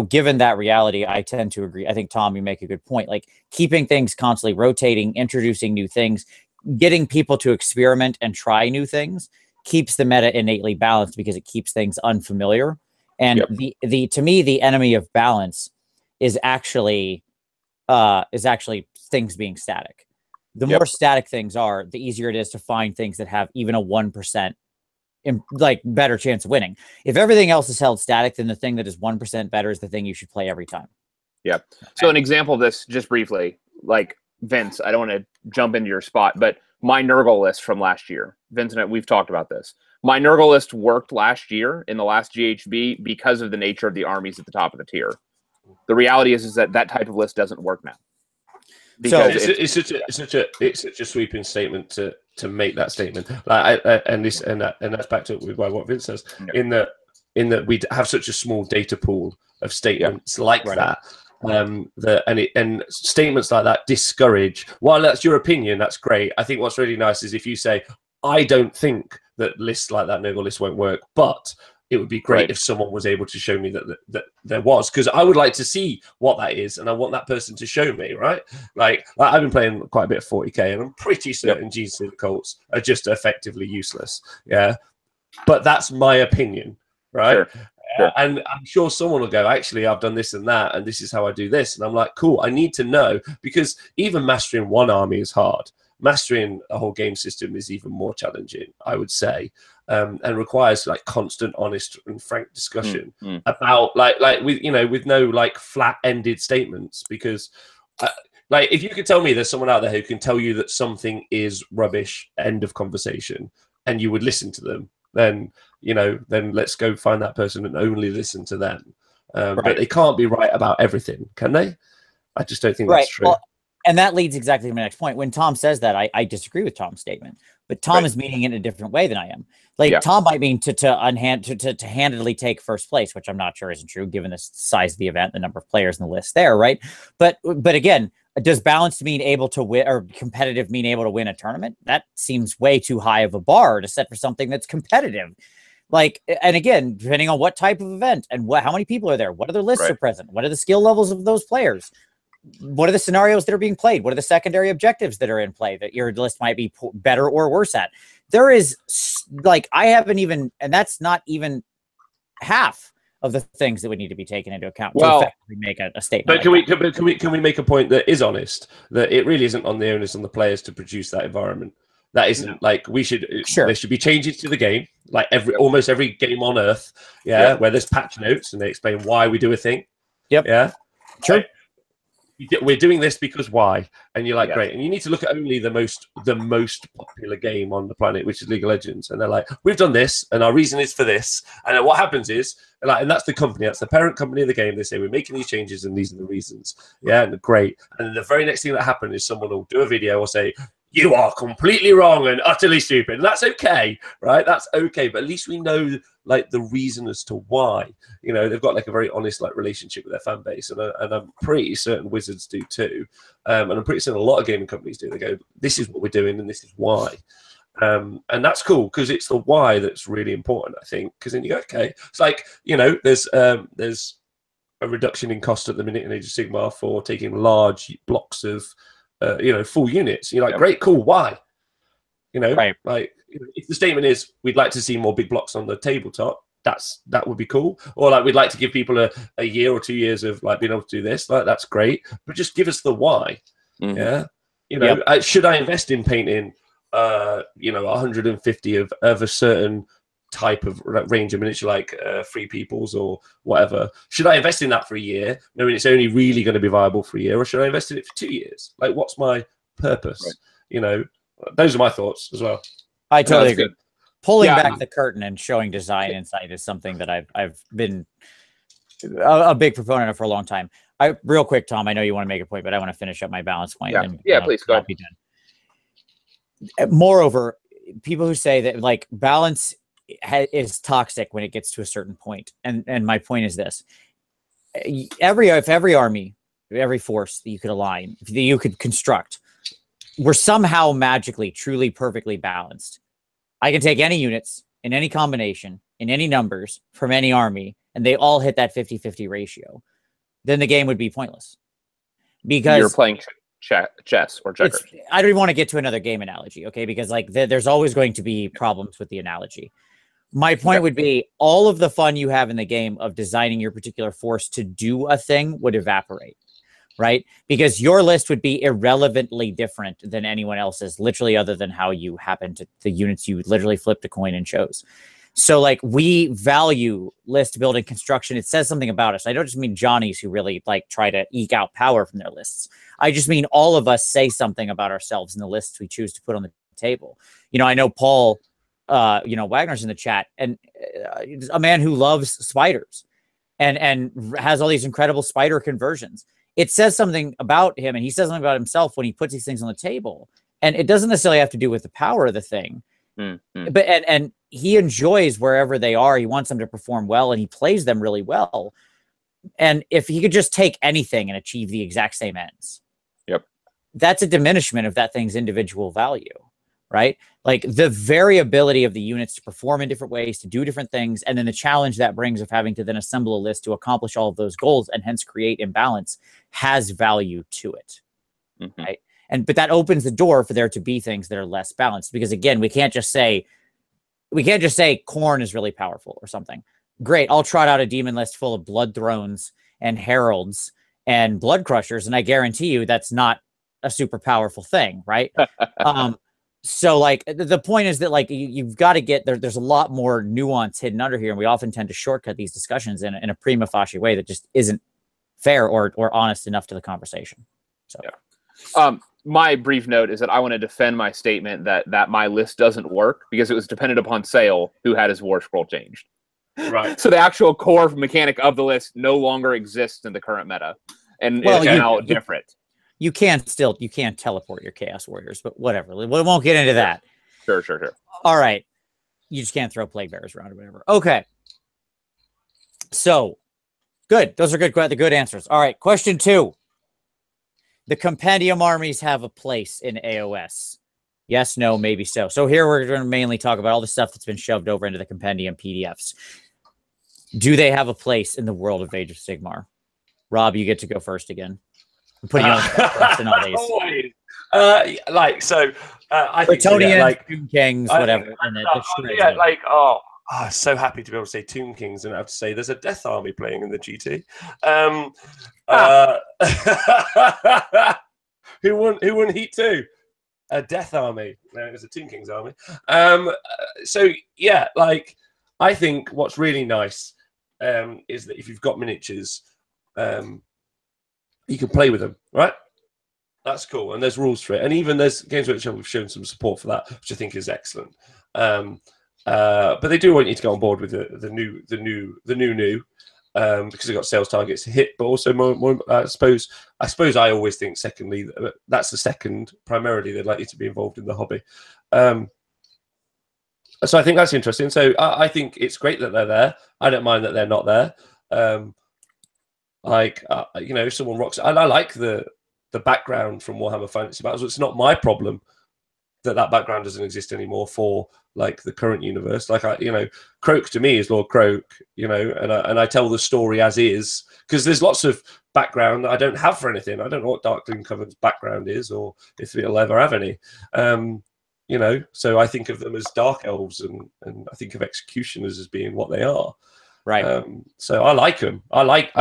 given that reality, I tend to agree. I think, Tom, you make a good point. Like, keeping things constantly rotating, introducing new things, getting people to experiment and try new things keeps the meta innately balanced, because it keeps things unfamiliar. And to me, the enemy of balance is actually things being static. The more static things are, the easier it is to find things that have even a 1% better chance of winning. If everything else is held static, then the thing that is 1% better is the thing you should play every time. Yeah. So an example of this, just briefly, like, Vince, I don't want to jump into your spot, but my Nurgle list from last year, Vince and I, we've talked about this. My Nurgle list worked last year in the last GHB because of the nature of the armies at the top of the tier. The reality is that type of list doesn't work now. Because it's such a sweeping statement to make that statement. Like, and that's back to what Vince says. In that we have such a small data pool of statements like that. And statements like that discourage. While that's your opinion, that's great. I think what's really nice is if you say, I don't think that lists like that Nurgle list won't work, but it would be great if someone was able to show me that there was, because I would like to see what that is, and I want that person to show me, right? Like I've been playing quite a bit of 40k, and I'm pretty certain Jesus cults are just effectively useless. Yeah, but that's my opinion, right? Sure. And I'm sure someone will go, actually, I've done this and that, and this is how I do this. And I'm like, cool, I need to know, because even mastering one army is hard. Mastering a whole game system is even more challenging, I would say, and requires like constant, honest, and frank discussion about with no like flat-ended statements. Because like, if you could tell me there's someone out there who can tell you that something is rubbish, end of conversation, and you would listen to them, then let's go find that person and only listen to them. But they can't be right about everything, can they? I just don't think that's true. Well, and that leads exactly to my next point. When Tom says that, I disagree with Tom's statement, but Tom is meaning it in a different way than I am. Like, Tom might mean to handedly take first place, which I'm not sure isn't true given the size of the event, the number of players in the list there, right? But again, does balance mean able to win, or competitive mean able to win a tournament? That seems way too high of a bar to set for something that's competitive. Like, and again, depending on what type of event and how many people are there, what other lists are present, what are the skill levels of those players, what are the scenarios that are being played, what are the secondary objectives that are in play that your list might be better or worse at. There is, like, I haven't even, and that's not even half of the things that would need to be taken into account to effectively make a statement. But can we make a point that is honest, that it really isn't on the onus on the players to produce that environment? That isn't like there should be changes to the game, like almost every game on Earth, where there's patch notes and they explain why we do a thing. Yeah. Sure. we're doing this because why? And you're like, Yeah. great. And you need to look at only the most popular game on the planet, which is League of Legends. And they're like, we've done this, and our reason is for this. And then what happens is, and that's the company, that's the parent company of the game. They say, we're making these changes, and these are the reasons. Yeah, and great. And then the very next thing that happens is someone will do a video or say, you are completely wrong and utterly stupid. And that's okay, right? That's okay. But at least we know like the reason as to why. You know, they've got like a very honest like relationship with their fan base, and I'm pretty certain Wizards do too. And I'm pretty certain a lot of gaming companies do. They go, this is what we're doing, and this is why. And that's cool because it's the why that's really important, I think. Because then you go, okay, it's like, you know, there's a reduction in cost at the minute in Age of Sigmar for taking large blocks of full units. You're like, great, cool, why? You know, right. Like if the statement is we'd like to see more big blocks on the tabletop, that would be cool. Or like we'd like to give people a year or 2 years of like being able to do this, like that's great. But just give us the why. Mm-hmm. Yeah. You know, should I invest in painting 150 of a certain type of range of miniature, like Free Peoples or whatever? Should I invest in that for a year, knowing it's only really going to be viable for a year, or should I invest in it for 2 years? Like, what's my purpose? Right. You know, those are my thoughts as well. I totally agree. Good. Pulling back the curtain and showing design insight is something that I've been a big proponent of for a long time. Real quick, Tom, I know you want to make a point, but I want to finish up my balance point. Please go ahead. Moreover, people who say that like balance is toxic when it gets to a certain point, and my point is this: if every army, every force that you could align, that you could construct, were somehow magically, truly, perfectly balanced, I can take any units in any combination, in any numbers from any army, and they all hit that 50-50 ratio. Then the game would be pointless. Because you're playing chess or checkers. I don't even want to get to another game analogy, okay? Because like there's always going to be problems with the analogy. My point would be all of the fun you have in the game of designing your particular force to do a thing would evaporate, right? Because your list would be irrelevantly different than anyone else's, literally, other than how you happen to the units you literally flipped a coin and chose. So like we value list building construction. It says something about us. I don't just mean Johnnies who really like try to eke out power from their lists. I just mean all of us say something about ourselves in the lists we choose to put on the table. You know, I know Paul, Wagner's in the chat, and a man who loves spiders and has all these incredible spider conversions. It says something about him, and he says something about himself when he puts these things on the table. And it doesn't necessarily have to do with the power of the thing. But and he enjoys wherever they are. He wants them to perform well, and he plays them really well. And if he could just take anything and achieve the exact same ends, that's a diminishment of that thing's individual value, right? Like the variability of the units to perform in different ways, to do different things, and then the challenge that brings of having to then assemble a list to accomplish all of those goals and hence create imbalance has value to it, right? But that opens the door for there to be things that are less balanced, because again, we can't just say Khorne is really powerful or something. Great, I'll trot out a demon list full of blood thrones and heralds and blood crushers, and I guarantee you that's not a super powerful thing, right? So like the point is that like you've got to get there. There's a lot more nuance hidden under here, and we often tend to shortcut these discussions in a prima facie way that just isn't fair or honest enough to the conversation. So my brief note is that I want to defend my statement that my list doesn't work because it was dependent upon Sale, who had his war scroll changed. Right. So the actual core mechanic of the list no longer exists in the current meta, and is now different. You can teleport your Chaos Warriors, but whatever. We won't get into that. Sure. All right. You just can't throw Plague Bearers around or whatever. Okay. So, good. Those are the good answers. All right. Question 2. The compendium armies have a place in AOS. Yes, no, maybe so. So here we're going to mainly talk about all the stuff that's been shoved over into the compendium PDFs. Do they have a place in the world of Age of Sigmar? Rob, you get to go first again. I'm putting you on the all these. I think Bretonians, Tomb Kings, whatever. So happy to be able to say Tomb Kings, and I have to say there's a Death Army playing in the GT. Who won Heat 2? A Death Army. No, it was a Tomb Kings army. I think what's really nice is that if you've got miniatures, you can play with them, right? That's cool, and there's rules for it, and even there's Games Workshop have shown some support for that, which I think is excellent. But they do want you to go on board with the new, because they've got sales targets to hit, but also more I suppose I always think secondly that's the second primarily they'd like you to be involved in the hobby. So I think that's interesting. So I think it's great that they're there. I don't mind that they're not there. If someone rocks, and I like the background from Warhammer Fantasy Battles. It's not my problem that background doesn't exist anymore for like the current universe. Like Croak to me is Lord Croak, and I tell the story as is, because there's lots of background that I don't have for anything. I don't know what Darkling Covenant's background is, or if it'll ever have any. So I think of them as dark elves, and I think of executioners as being what they are. Right. So I like them. I like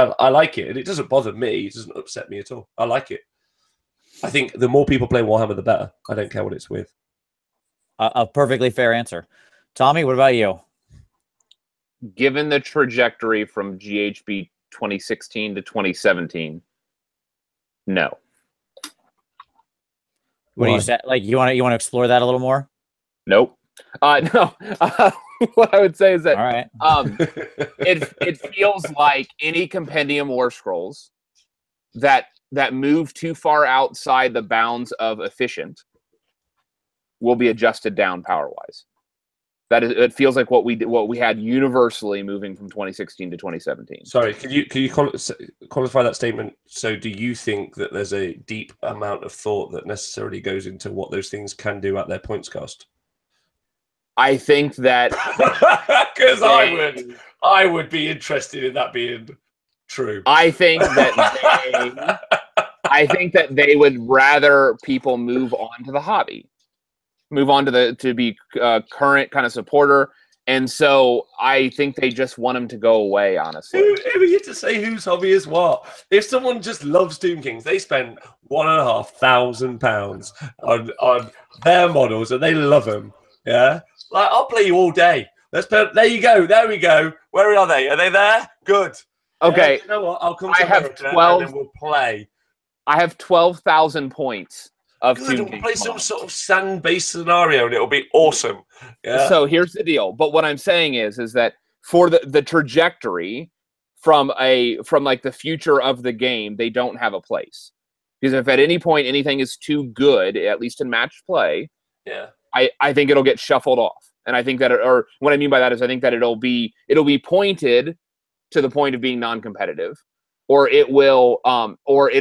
it, and it doesn't bother me. It doesn't upset me at all. I like it. I think the more people play Warhammer, the better. I don't care what it's with. A perfectly fair answer. Tommy, what about you? Given the trajectory from GHB 2016 to 2017, no. What do you say? Like you want to explore that a little more? Nope. No. What I would say is that all right. It feels like any compendium war scrolls that move too far outside the bounds of efficient will be adjusted down power wise. That is, it feels like what we had universally moving from 2016 to 2017. Sorry, can you qualify that statement? So, do you think that there's a deep amount of thought that necessarily goes into what those things can do at their points cost? I think that because I would be interested in that being true. I think that they would rather people move on to the hobby, move on to be current kind of supporter, and so I think they just want them to go away. Honestly, who are you to say whose hobby is what? If someone just loves Doom Kings, they spend £1,500 on their models and they love them. Yeah. Like, I'll play you all day. There you go. There we go. Where are they? Are they there? Good. Okay. You know what? I'll come to America 12, and then we'll play. I have 12,000 points of Good. Doom We'll play some sort of sand-based scenario, and it'll be awesome. Yeah. So here's the deal. But what I'm saying is that for the trajectory from like the future of the game, they don't have a place. Because if at any point anything is too good, at least in match play, yeah. I think it'll get shuffled off. And I think that, or what I mean by that is I think that it'll be pointed to the point of being non-competitive, or it'll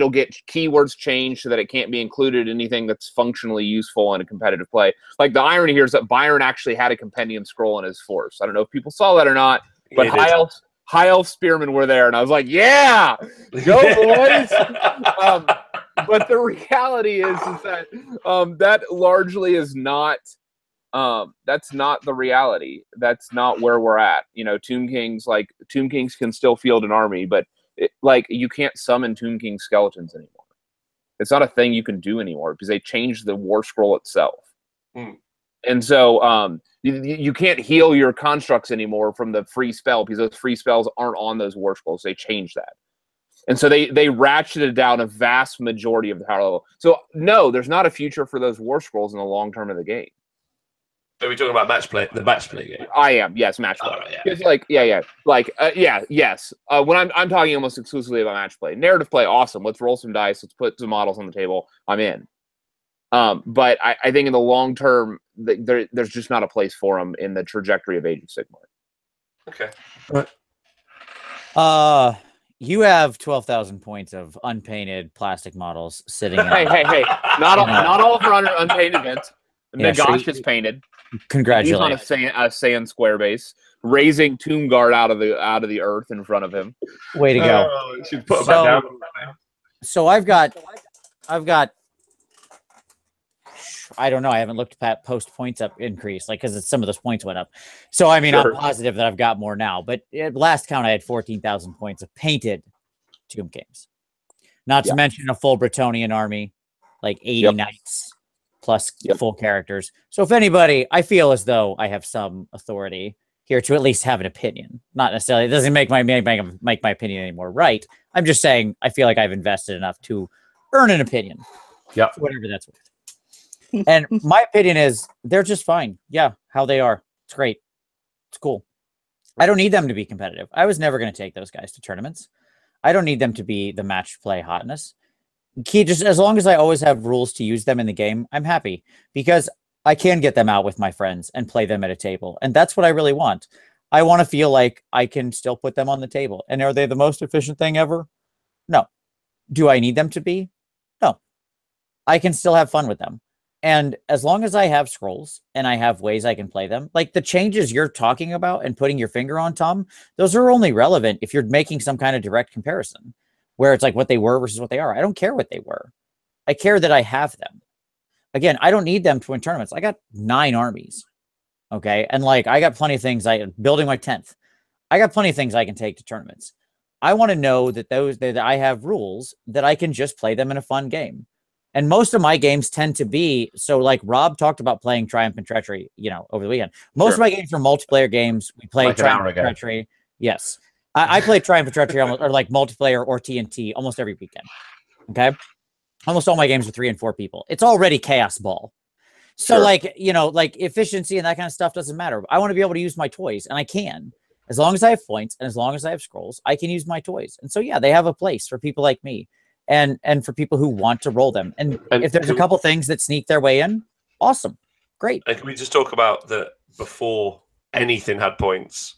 get keywords changed so that it can't be included in anything that's functionally useful in a competitive play. Like the irony here is that Byron actually had a compendium scroll in his force. I don't know if people saw that or not, but High Elf Spearmen were there, and I was like, yeah, go boys. But the reality is that that largely is not. That's not the reality. That's not where we're at. Tomb Kings can still field an army, but you can't summon Tomb King skeletons anymore. It's not a thing you can do anymore because they changed the war scroll itself. And so you can't heal your constructs anymore from the free spell because those free spells aren't on those war scrolls. They changed that. And so they ratcheted down a vast majority of the power level. So no, there's not a future for those war scrolls in the long term of the game. Are we talking about match play? The match play game? I am, yes, match play. It's yes. When I'm talking almost exclusively about match play, narrative play, awesome. Let's roll some dice. Let's put some models on the table. I'm in. But I think in the long term, there's just not a place for them in the trajectory of Age of Sigmar. Okay. You have 12,000 points of unpainted plastic models sitting in. Hey. Not all of them are unpainted events. Nagash is painted. Congratulations. He's on a sand square base, raising Tomb Guard out of the earth in front of him. Way to go. Put back down. So I've got I don't know. I haven't looked at post points up increase, because some of those points went up. So I mean, sure. I'm positive that I've got more now. But at last count, I had 14,000 points of painted Tomb Kings. Not to mention a full Bretonian army, like 80 knights plus full characters. So if anybody, I feel as though I have some authority here to at least have an opinion. Not necessarily, it doesn't make my opinion any more right. I'm just saying I feel like I've invested enough to earn an opinion. Yeah. Whatever that's worth. And my opinion is they're just fine. Yeah, how they are. It's great. It's cool. I don't need them to be competitive. I was never going to take those guys to tournaments. I don't need them to be the match play hotness. Just as long as I always have rules to use them in the game, I'm happy because I can get them out with my friends and play them at a table. And that's what I really want. I want to feel like I can still put them on the table. And are they the most efficient thing ever? No. Do I need them to be? No. I can still have fun with them. And as long as I have scrolls and I have ways I can play them, like the changes you're talking about and putting your finger on, Tom, those are only relevant if you're making some kind of direct comparison where it's like what they were versus what they are. I don't care what they were. I care that I have them. Again, I don't need them to win tournaments. I got 9 armies. Okay. And like, I got plenty of things. Building my 10th. I got plenty of things I can take to tournaments. I want to know that that I have rules that I can just play them in a fun game. And most of my games tend to be, so like Rob talked about playing Triumph and Treachery, over the weekend. Most of my games are multiplayer games. We play like Triumph and Treachery. Yes. I play Triumph and Treachery or like multiplayer or TNT almost every weekend. Okay. Almost all my games are 3 and 4 people. It's already chaos ball. So like, like efficiency and that kind of stuff doesn't matter. I want to be able to use my toys and I can, as long as I have points and as long as I have scrolls, I can use my toys. And so, yeah, they have a place for people like me. And for people who want to roll them. And if there's a couple things that sneak their way in, awesome. Great. And can we just talk about that before anything had points,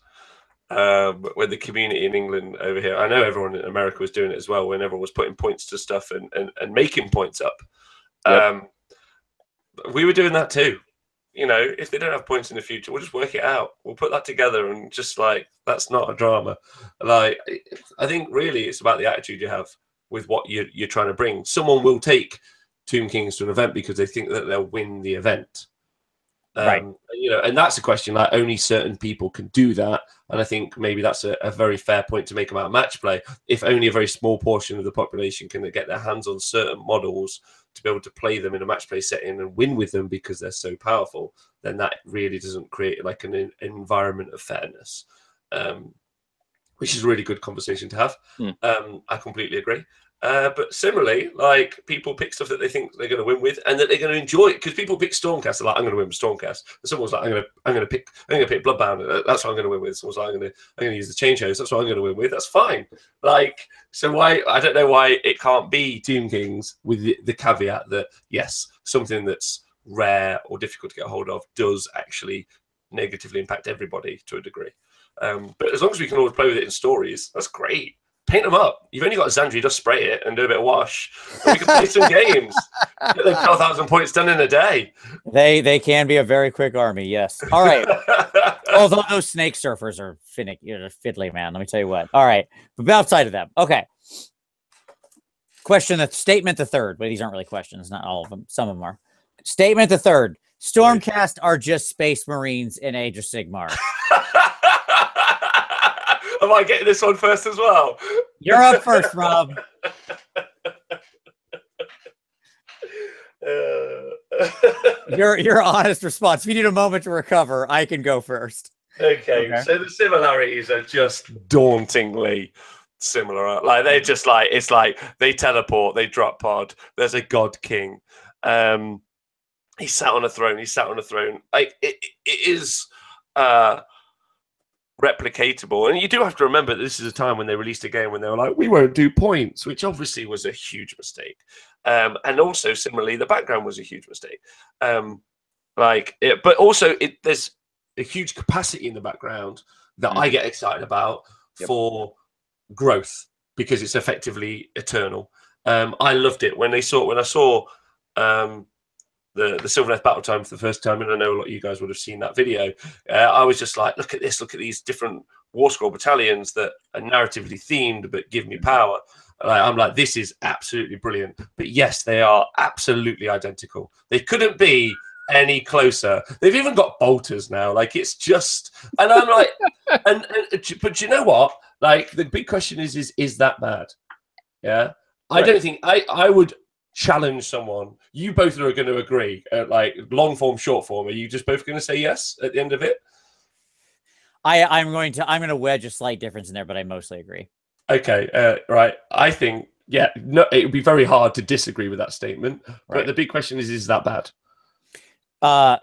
when the community in England over here, I know everyone in America was doing it as well, when everyone was putting points to stuff and making points up. Yep. We were doing that too. If they don't have points in the future, we'll just work it out. We'll put that together and just like, that's not a drama. Like, I think really it's about the attitude you have with what you're trying to bring. Someone will take Tomb Kings to an event because they think that they'll win the event. Right. And that's a question, like only certain people can do that. And I think maybe that's a very fair point to make about match play. If only a very small portion of the population can get their hands on certain models to be able to play them in a match play setting and win with them because they're so powerful, then that really doesn't create like an environment of fairness. Which is a really good conversation to have. I completely agree. But similarly, like people pick stuff that they think they're going to win with and that they're going to enjoy. Because people pick Stormcast, they're like, I'm going to win with Stormcast. And someone's like, I'm going to pick Bloodbound. That's what I'm going to win with. Someone's like, I'm going to use the Change Host. That's what I'm going to win with. That's fine. Like, so I don't know why it can't be Tomb Kings with the caveat that yes, something that's rare or difficult to get a hold of does actually negatively impact everybody to a degree. But as long as we can always play with it in stories, that's great. Paint them up. You've only got Xandri, just spray it and do a bit of wash. And we can play some games. Get them 12,000 points done in a day. They can be a very quick army, yes. All right. Although those snake surfers are finicky, fiddly, man. Let me tell you what. All right. But outside of them. Okay. Statement the third. But these aren't really questions. Not all of them. Some of them are. Statement the third. Stormcast are just Space Marines in Age of Sigmar. Am I getting this one first as well? You're up first, Rob. Your honest response. If you need a moment to recover, I can go first. Okay. So the similarities are just dauntingly similar. Like they're just like, it's like they teleport, they drop pod. There's a God King. He sat on a throne. Like it is replicatable. And you do have to remember that this is a time when they released a game when they were like, we won't do points, which obviously was a huge mistake. And also similarly, the background was a huge mistake. But also there's a huge capacity in the background that I get excited about for growth because it's effectively eternal. I loved it when I saw the Sylvaneth Battle Time for the first time, and I know a lot of you guys would have seen that video. I was just like, look at these different War Scroll battalions that are narratively themed but give me power. I'm like, this is absolutely brilliant. But yes, they are absolutely identical. They couldn't be any closer. They've even got bolters now. Like it's just, and I'm like, but you know what? Like the big question is that bad? Yeah, I don't think I would challenge someone. You both are going to agree. Like long form, short form. Are you just both going to say yes at the end of it? I'm going to wedge a slight difference in there, but I mostly agree. Okay, right. I think no, it would be very hard to disagree with that statement. But Right. the big question is that bad?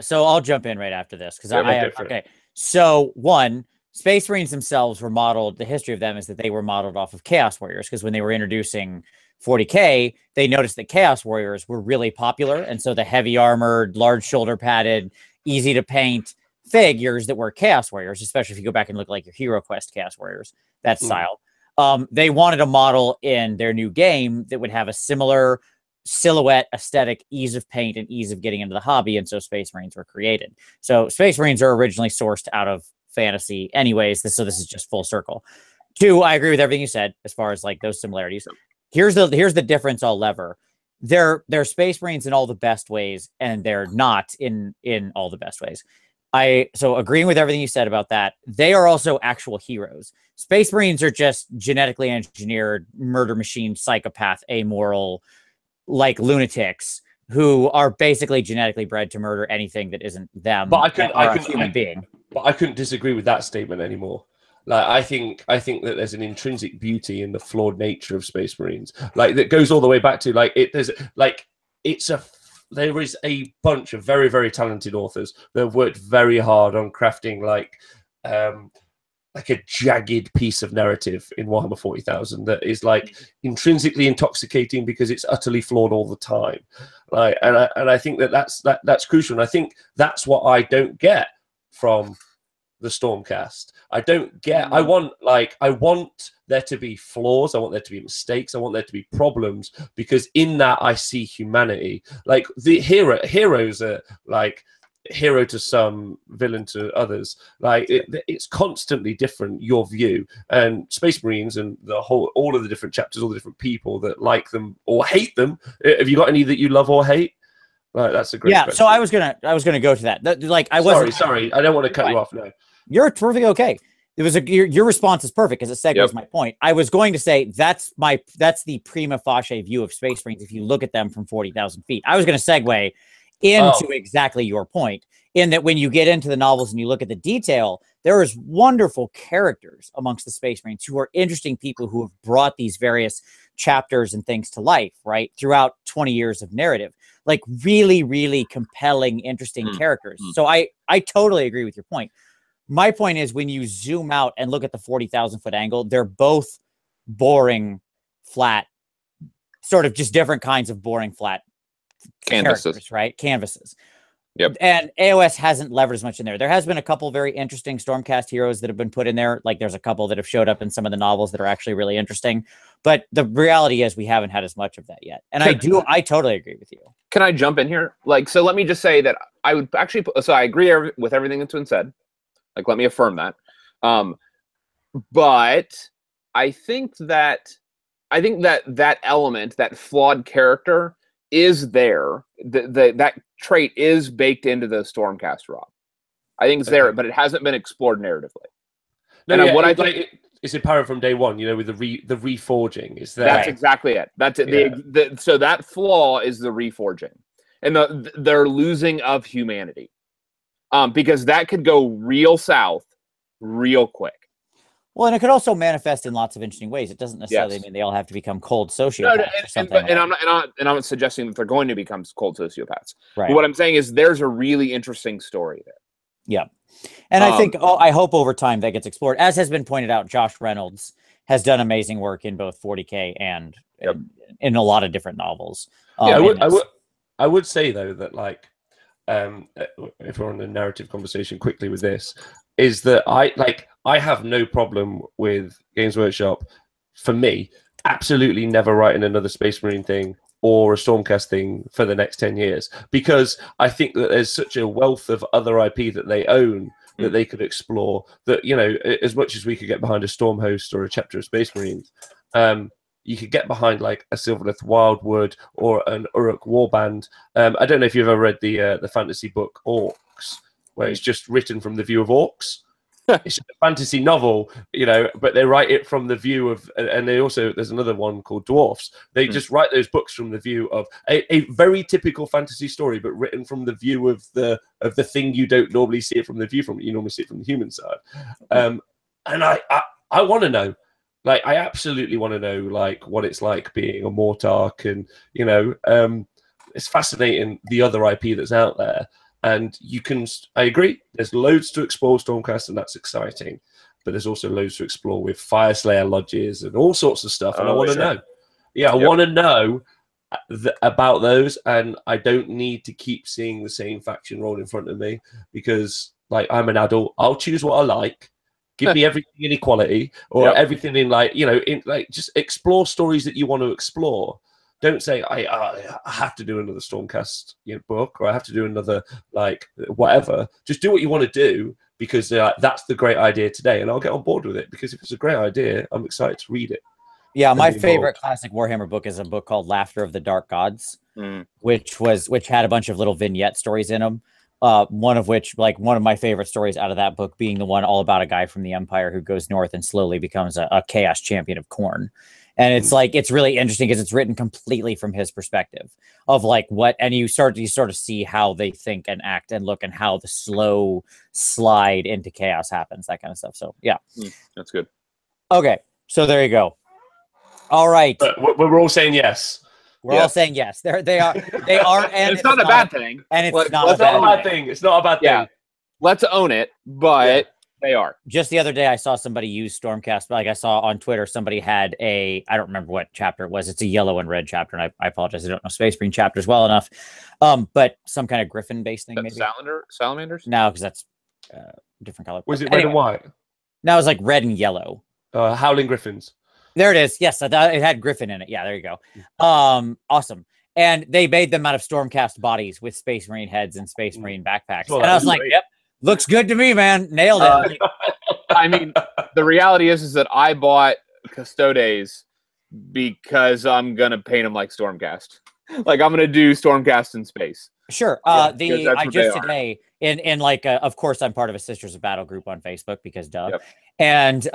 So I'll jump in right after this because okay. It. So one, Space Marines themselves were modeled. The history of them is that they were modeled off of Chaos Warriors because when they were introducing 40K, they noticed that Chaos Warriors were really popular, and so the heavy armored, large shoulder padded, easy to paint figures that were Chaos Warriors, especially if you go back and look like your Hero Quest Chaos Warriors, that style. They wanted a model in their new game that would have a similar silhouette, aesthetic, ease of paint, and ease of getting into the hobby, and so Space Marines were created. So Space Marines are originally sourced out of fantasy anyways, so this is just full circle. Two, I agree with everything you said as far as like those similarities. Here's the difference I'll lever. They're Space Marines in all the best ways, and they're not in all the best ways. So agreeing with everything you said about that, they are also actual heroes. Space Marines are just genetically engineered murder machine, psychopath, amoral, like lunatics who are basically genetically bred to murder anything that isn't them. But I couldn't human being. But I couldn't disagree with that statement anymore. Like I think that there's an intrinsic beauty in the flawed nature of Space Marines, like that goes all the way back to like there is a bunch of very, very talented authors that have worked very hard on crafting like a jagged piece of narrative in Warhammer 40,000 that is like intrinsically intoxicating because it's utterly flawed all the time. Like, and I think that's crucial. And I think that's what I don't get from the Stormcast. I don't get. I want there to be flaws. I want there to be mistakes. I want there to be problems because in that I see humanity. Like the heroes are like hero to some, villain to others. Like it's constantly different. Your view and Space Marines and all of the different chapters, all the different people that like them or hate them. Have you got any that you love or hate? Right, that's a great question. So I was gonna go to that. Like I wasn't. Sorry, I don't want to cut you off. No, you're perfectly okay. It was your response is perfect because it segues my point. I was going to say that's the prima facie view of Space Marines if you look at them from 40,000 feet. I was going to segue into exactly your point in that when you get into the novels and you look at the detail, there is wonderful characters amongst the Space Marines who are interesting people who have brought these various chapters and things to life, right? Throughout 20 years of narrative, like really, really compelling, interesting characters. So I totally agree with your point. My point is when you zoom out and look at the 40,000 foot angle, they're both boring, flat, sort of just different kinds of boring, flat canvases, right? Canvases. Yep. And AOS hasn't levered as much in there. There has been a couple very interesting Stormcast heroes that have been put in there. Like there's a couple that have showed up in some of the novels that are actually really interesting. But the reality is we haven't had as much of that yet. And I totally agree with you. Can I jump in here? Like, so let me just say that I would actually, so I agree with everything that's been said. Like, let me affirm that. But I think that element, that flawed character is there. That trait is baked into the Stormcast, Rob. I think it's there, but it hasn't been explored narratively. No, and I think it's apparent from day one, with the reforging is there. That's exactly it. That's it. So that flaw is the reforging and their losing of humanity. Because that could go real south real quick. Well, and it could also manifest in lots of interesting ways. It doesn't necessarily mean they all have to become cold sociopaths. I'm not suggesting that they're going to become cold sociopaths. Right. But what I'm saying is there's a really interesting story there. Yeah. And I hope over time that gets explored. As has been pointed out, Josh Reynolds has done amazing work in both 40K and in a lot of different novels. I would say, though, that like, if we're on a narrative conversation quickly with this, is that I have no problem with Games Workshop, for me, absolutely never writing another Space Marine thing or a Stormcast thing for the next 10 years, because I think that there's such a wealth of other IP that they own that they could explore, that, as much as we could get behind a Stormhost or a chapter of Space Marines, you could get behind like a Sylvaneth Wildwood or an Uruk Warband. I don't know if you've ever read the fantasy book Orcs, where it's just written from the view of orcs. it's a fantasy novel, you know, but they write it from the view of, and they also, there's another one called Dwarfs. They just write those books from the view of a very typical fantasy story, but written from the view of the thing you don't normally see it from the view from. You normally see it from the human side. And I want to know, like, I absolutely want to know, like, what it's like being a Mortarch, and you know, it's fascinating the other IP that's out there. And you can, I agree, there's loads to explore Stormcast, and that's exciting. But there's also loads to explore with Fireslayer lodges and all sorts of stuff. And I want to know. Yeah, I want to know about those. And I don't need to keep seeing the same faction roll in front of me, because, like, I'm an adult. I'll choose what I like. Give me everything in equality, or everything in, like, you know, in, like, just explore stories that you want to explore. Don't say I have to do another Stormcast, you know, book, or I have to do another, like, whatever. Just do what you want to do, because that's the great idea today, and I'll get on board with it, because if it's a great idea, I'm excited to read it. Yeah, my favorite classic Warhammer book is a book called Laughter of the Dark Gods, which had a bunch of little vignette stories in them. One of which, like, one of my favorite stories out of that book being the one all about a guy from the Empire who goes north and slowly becomes a chaos champion of Khorne. And it's like, it's really interesting because it's written completely from his perspective of, like, what, and you sort of see how they think and act and look, and how the slow slide into chaos happens, that kind of stuff. So yeah, that's good. Okay, so there you go. All right, but we're all saying yes. We're all saying yes. They are, and it's not a bad thing. And it's not a bad thing. It's not a bad thing. Yeah, let's own it. But they are. Just the other day, I saw somebody use Stormcast. Like, I saw on Twitter, somebody had I don't remember what chapter it was. It's a yellow and red chapter, and I apologize, I don't know Space Marine chapters well enough. But some kind of Griffin-based thing, maybe. Salamanders? No, because that's different color. Was it red and white? No, it was like red and yellow. Howling Griffins. There it is. Yes, it had Griffin in it. Yeah, there you go. Awesome. And they made them out of Stormcast bodies with Space Marine heads and Space Marine backpacks. And I was like, yep, looks good to me, man. Nailed it. I mean, the reality is that I bought Custodes because I'm going to paint them like Stormcast. Like, I'm going to do Stormcast in space. Sure. I just today, in like, of course, I'm part of a Sisters of Battle group on Facebook, because duh. Yep. And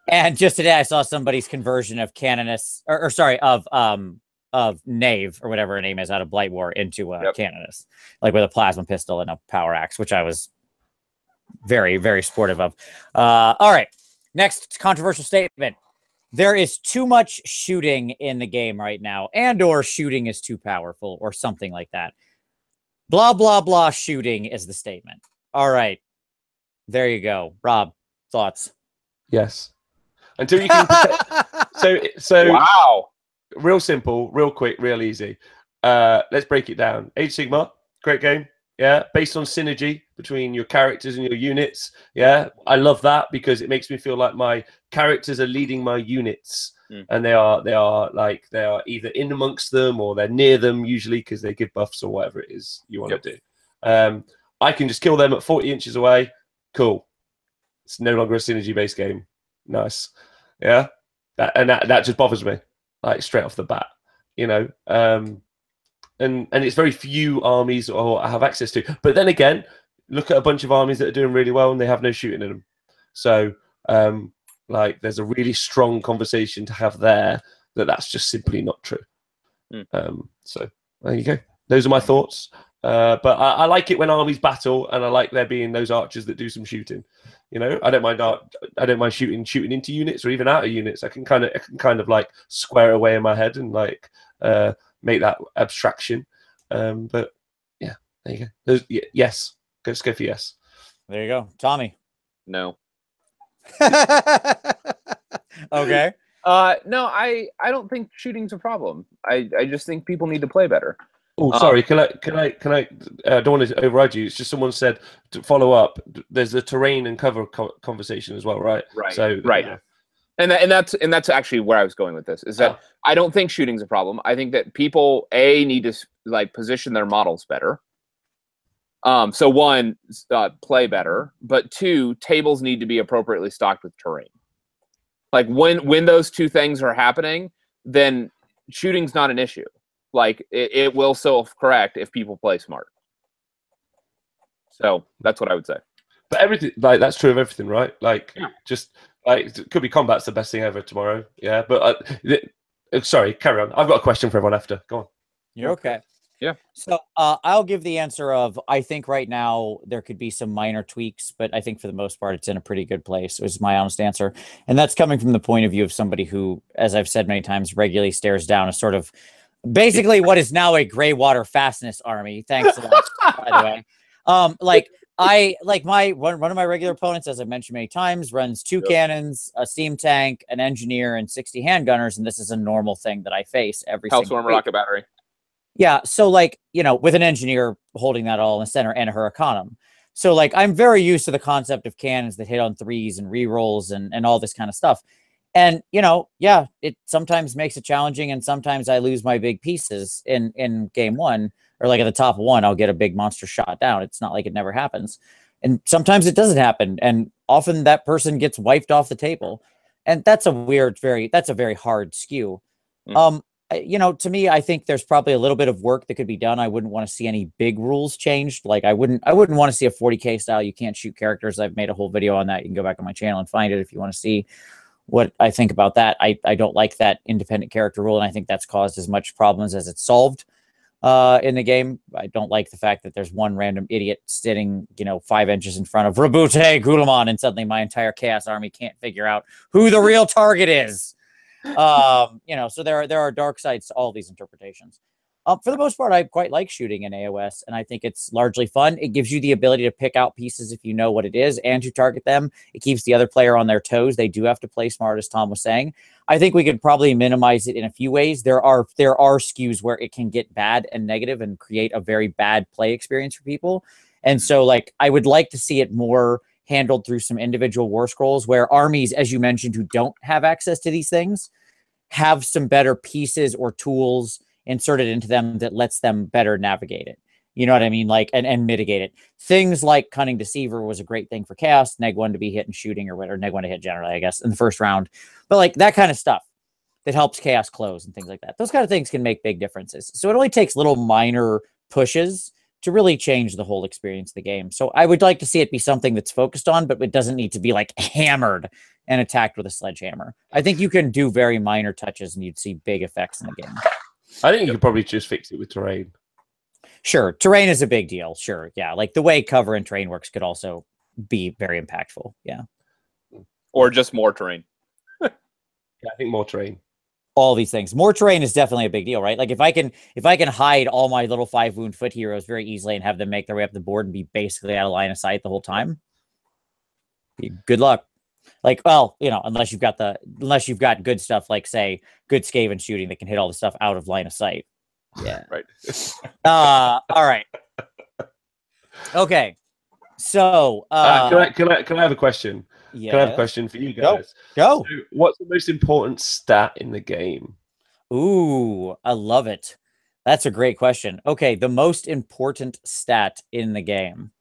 and just today I saw somebody's conversion of Canonus, of Knave, or whatever her name is, out of Blight War into Canonus, like with a plasma pistol and a power axe, which I was very, very sportive of. All right, next controversial statement. There is too much shooting in the game right now, or shooting is too powerful, or something like that. Blah, blah, blah, shooting is the statement. All right. There you go. Rob, thoughts? Yes. Until you can so wow. Real simple, real quick, real easy. Let's break it down. Age of Sigmar, great game. Yeah, based on synergy between your characters and your units. Yeah, I love that, because it makes me feel like my characters are leading my units, and they are either in amongst them, or they're near them, usually, because they give buffs or whatever it is you want to do. I can just kill them at 40 inches away. Cool. It's no longer a synergy-based game. Nice. Yeah, that just bothers me, like, straight off the bat, you know. And it's very few armies I have access to. But then again, look at a bunch of armies that are doing really well and they have no shooting in them. So, like, there's a really strong conversation to have there that's just simply not true. So there you go. Those are my thoughts. But I like it when armies battle, and I like there being those archers that do some shooting. You know, I don't mind shooting into units or even out of units. I can kind of like square away in my head and like make that abstraction. But yeah, there you go. Yes, let's go for yes. There you go, Tommy. No. Okay. No, I don't think shooting's a problem. I just think people need to play better. Oh, sorry. Can I? I don't want to override you. It's just someone said to follow up. There's the terrain and cover conversation as well, right? Right. So right. And that's actually where I was going with this. Is that I don't think shooting's a problem. I think that people need to like position their models better. So one, play better, but two, tables need to be appropriately stocked with terrain. Like when those two things are happening, then shooting's not an issue. Like it will self-correct if people play smart. So that's what I would say. But everything, like, that's true of everything, right? Like, just like, it could be combat's the best thing ever tomorrow. Yeah, but sorry, carry on. I've got a question for everyone after. Go on. You're okay. Yeah. So I'll give the answer of, I think right now there could be some minor tweaks, but I think for the most part it's in a pretty good place, is my honest answer. And that's coming from the point of view of somebody who, as I've said many times, regularly stares down a sort of basically what is now a gray water fastness army. Thanks a lot, by the way. Like one of my regular opponents, as I've mentioned many times, runs 2 cannons, a steam tank, an engineer, and 60 handgunners, and this is a normal thing that I face every single week. Rocket battery. Yeah, so like, you know, with an engineer holding that all in the center and a Huracanum. So like, I'm very used to the concept of cannons that hit on 3s and rerolls and all this kind of stuff. And, you know, yeah, it sometimes makes it challenging, and sometimes I lose my big pieces in game 1, or like at the top of 1, I'll get a big monster shot down. It's not like it never happens. And sometimes it doesn't happen, and often that person gets wiped off the table. And that's a very hard skew. You know, to me, I think there's probably a little bit of work that could be done. I wouldn't want to see any big rules changed. Like I wouldn't want to see a 40K style you can't shoot characters. I've made a whole video on that. You can go back on my channel and find it if you want to see what I think about that. I don't like that independent character rule, and I think that's caused as much problems as it's solved in the game. I don't like the fact that there's one random idiot sitting, you know, 5 inches in front of Rabute Gulamon, and suddenly my entire Chaos army can't figure out who the real target is. You know, so there are dark sides to all these interpretations. For the most part, I quite like shooting in AOS, and I think it's largely fun. It gives you the ability to pick out pieces if you know what it is and to target them. It keeps the other player on their toes. They do have to play smart, as Tom was saying. I think we could probably minimize it in a few ways. There are skews where it can get bad and negative and create a very bad play experience for people. And so, like, I would like to see it more handled through some individual war scrolls where armies, as you mentioned, who don't have access to these things, have some better pieces or tools inserted into them that lets them better navigate it. You know what I mean? Like, and mitigate it. Things like Cunning Deceiver was a great thing for Chaos, neg 1 to be hit and shooting, or whatever, neg 1 to hit generally, I guess, in the first round. But like that kind of stuff that helps Chaos close and things like that. Those kind of things can make big differences. So it only takes little minor pushes to really change the whole experience of the game. So I would like to see it be something that's focused on, but it doesn't need to be like hammered and attacked with a sledgehammer. I think you can do very minor touches and you'd see big effects in the game. I think you could probably just fix it with terrain. Sure. Terrain is a big deal. Sure. Yeah. Like the way cover and terrain works could also be very impactful. Yeah. Or just more terrain. Yeah, I think more terrain. All these things. More terrain is definitely a big deal, right? Like if I can hide all my little 5 wound foot heroes very easily and have them make their way up the board and be basically out of line of sight the whole time, good luck. Like, well, you know, unless you've got good stuff like, say, good Skaven shooting that can hit all the stuff out of line of sight. Yeah. Right. All right. Okay. So can I have a question? Yeah. Can I have a question for you guys? Go. So what's the most important stat in the game? Ooh, I love it. That's a great question. Okay, the most important stat in the game.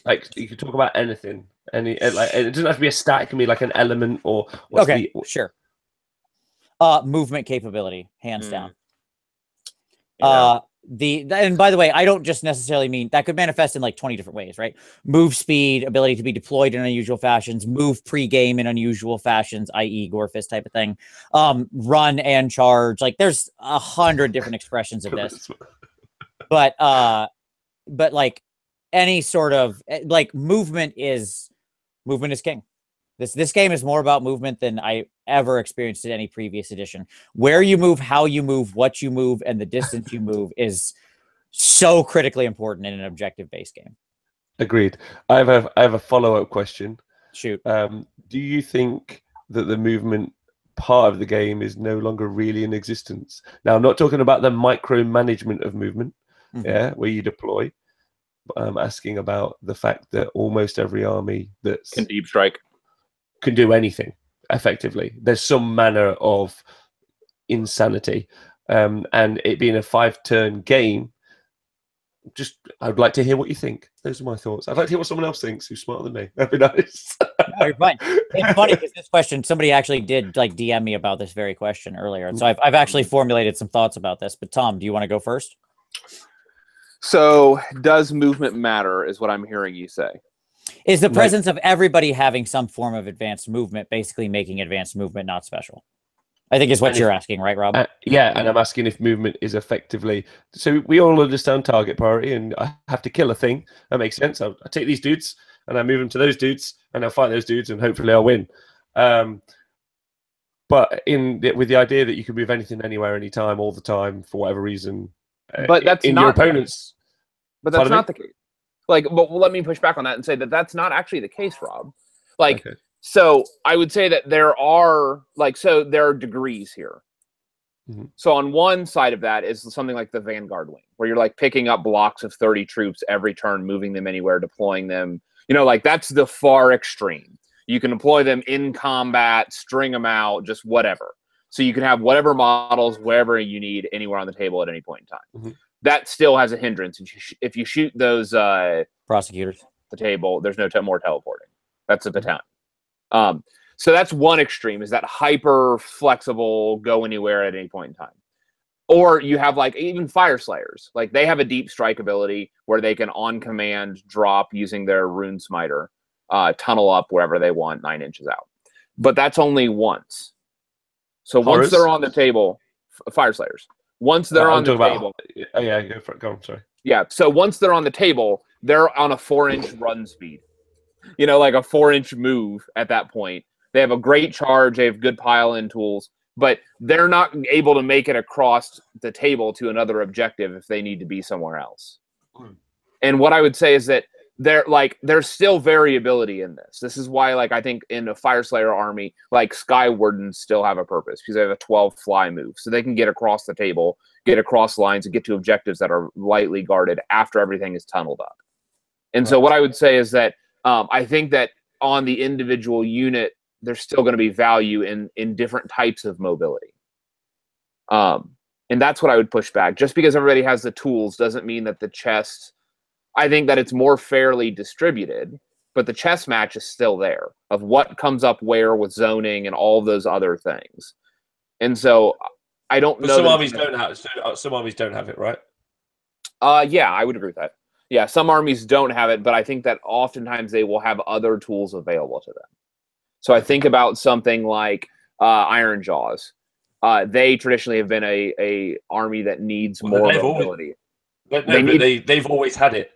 Like, you could talk about anything. Like, it doesn't have to be a stat. It can be like an element or sure. Movement capability, hands down. Yeah. And by the way, I don't just necessarily mean that could manifest in like 20 different ways, right? Move speed, ability to be deployed in unusual fashions, move pre-game in unusual fashions, i.e. Gorefist type of thing, run and charge. Like there's 100 different expressions of this, but like any sort of like movement is king. This game is more about movement than I ever experienced in any previous edition. Where you move, how you move, what you move, and the distance you move is so critically important in an objective-based game. Agreed. I have a follow-up question. Shoot. Do you think that the movement part of the game is no longer really in existence? Now, I'm not talking about the micromanagement of movement, where you deploy. But I'm asking about the fact that almost every army that can deep strike can do anything effectively. There's some manner of insanity, and it being a 5-turn game. I'd like to hear what you think. Those are my thoughts. I'd like to hear what someone else thinks who's smarter than me. That'd be nice. No, you're fine. It's funny because this question, somebody actually did like DM me about this very question earlier, and so I've actually formulated some thoughts about this. But Tom, do you want to go first? So, does movement matter? Is what I'm hearing you say. Is the presence of everybody having some form of advanced movement basically making advanced movement not special? I think is what you're asking, right, Rob? Yeah, and I'm asking if movement is effectively... So we all understand target priority, and I have to kill a thing. That makes sense. I take these dudes, and I move them to those dudes, and I'll fight those dudes, and hopefully I'll win. But with the idea that you can move anything, anywhere, anytime, all the time, for whatever reason... But that's in not... your opponents... But that's not the case. Like, but let me push back on that and say that that's not actually the case, Rob. Like... Okay. So I would say that there are degrees here. Mm-hmm. So on one side of that is something like the Vanguard wing, where you're like picking up blocks of 30 troops every turn, moving them anywhere, deploying them. You know, like that's the far extreme. You can deploy them in combat, string them out, just whatever. So you can have whatever models, wherever you need, anywhere on the table at any point in time. Mm-hmm. That still has a hindrance. If you shoot those prosecutors the table, there's no more teleporting. That's a battalion. So that's one extreme, is that hyper flexible, go anywhere at any point in time. Or you have like even Fire Slayers, like they have a deep strike ability where they can on command drop using their Rune Smiter, tunnel up wherever they want 9 inches out. But that's only once. So once they're on the table, Fire Slayers. Once they're on the table. Oh yeah, go for it. Go on, sorry. Yeah, so once they're on the table, they're on a 4-inch run speed. You know, like a 4-inch move at that point. They have a great charge. They have good pile-in tools, but they're not able to make it across the table to another objective if they need to be somewhere else. Mm. And what I would say is that there's still variability in this. This is why, like, I think in a Fire Slayer army, like Sky Wardens still have a purpose because they have a 12 fly move, so they can get across the table, get across lines, and get to objectives that are lightly guarded after everything is tunneled up. And so what I would say is that I think that on the individual unit, there's still going to be value in different types of mobility. And that's what I would push back. Just because everybody has the tools doesn't mean that the chest... I think that it's more fairly distributed, but the chess match is still there of what comes up where with zoning and all of those other things. And so I don't know. Some armies don't have it. Some armies don't have it, right? Yeah, I would agree with that. Yeah, some armies don't have it, but I think that oftentimes they will have other tools available to them. So I think about something like Iron Jaws. They traditionally have been a army that needs more mobility. They've always had it.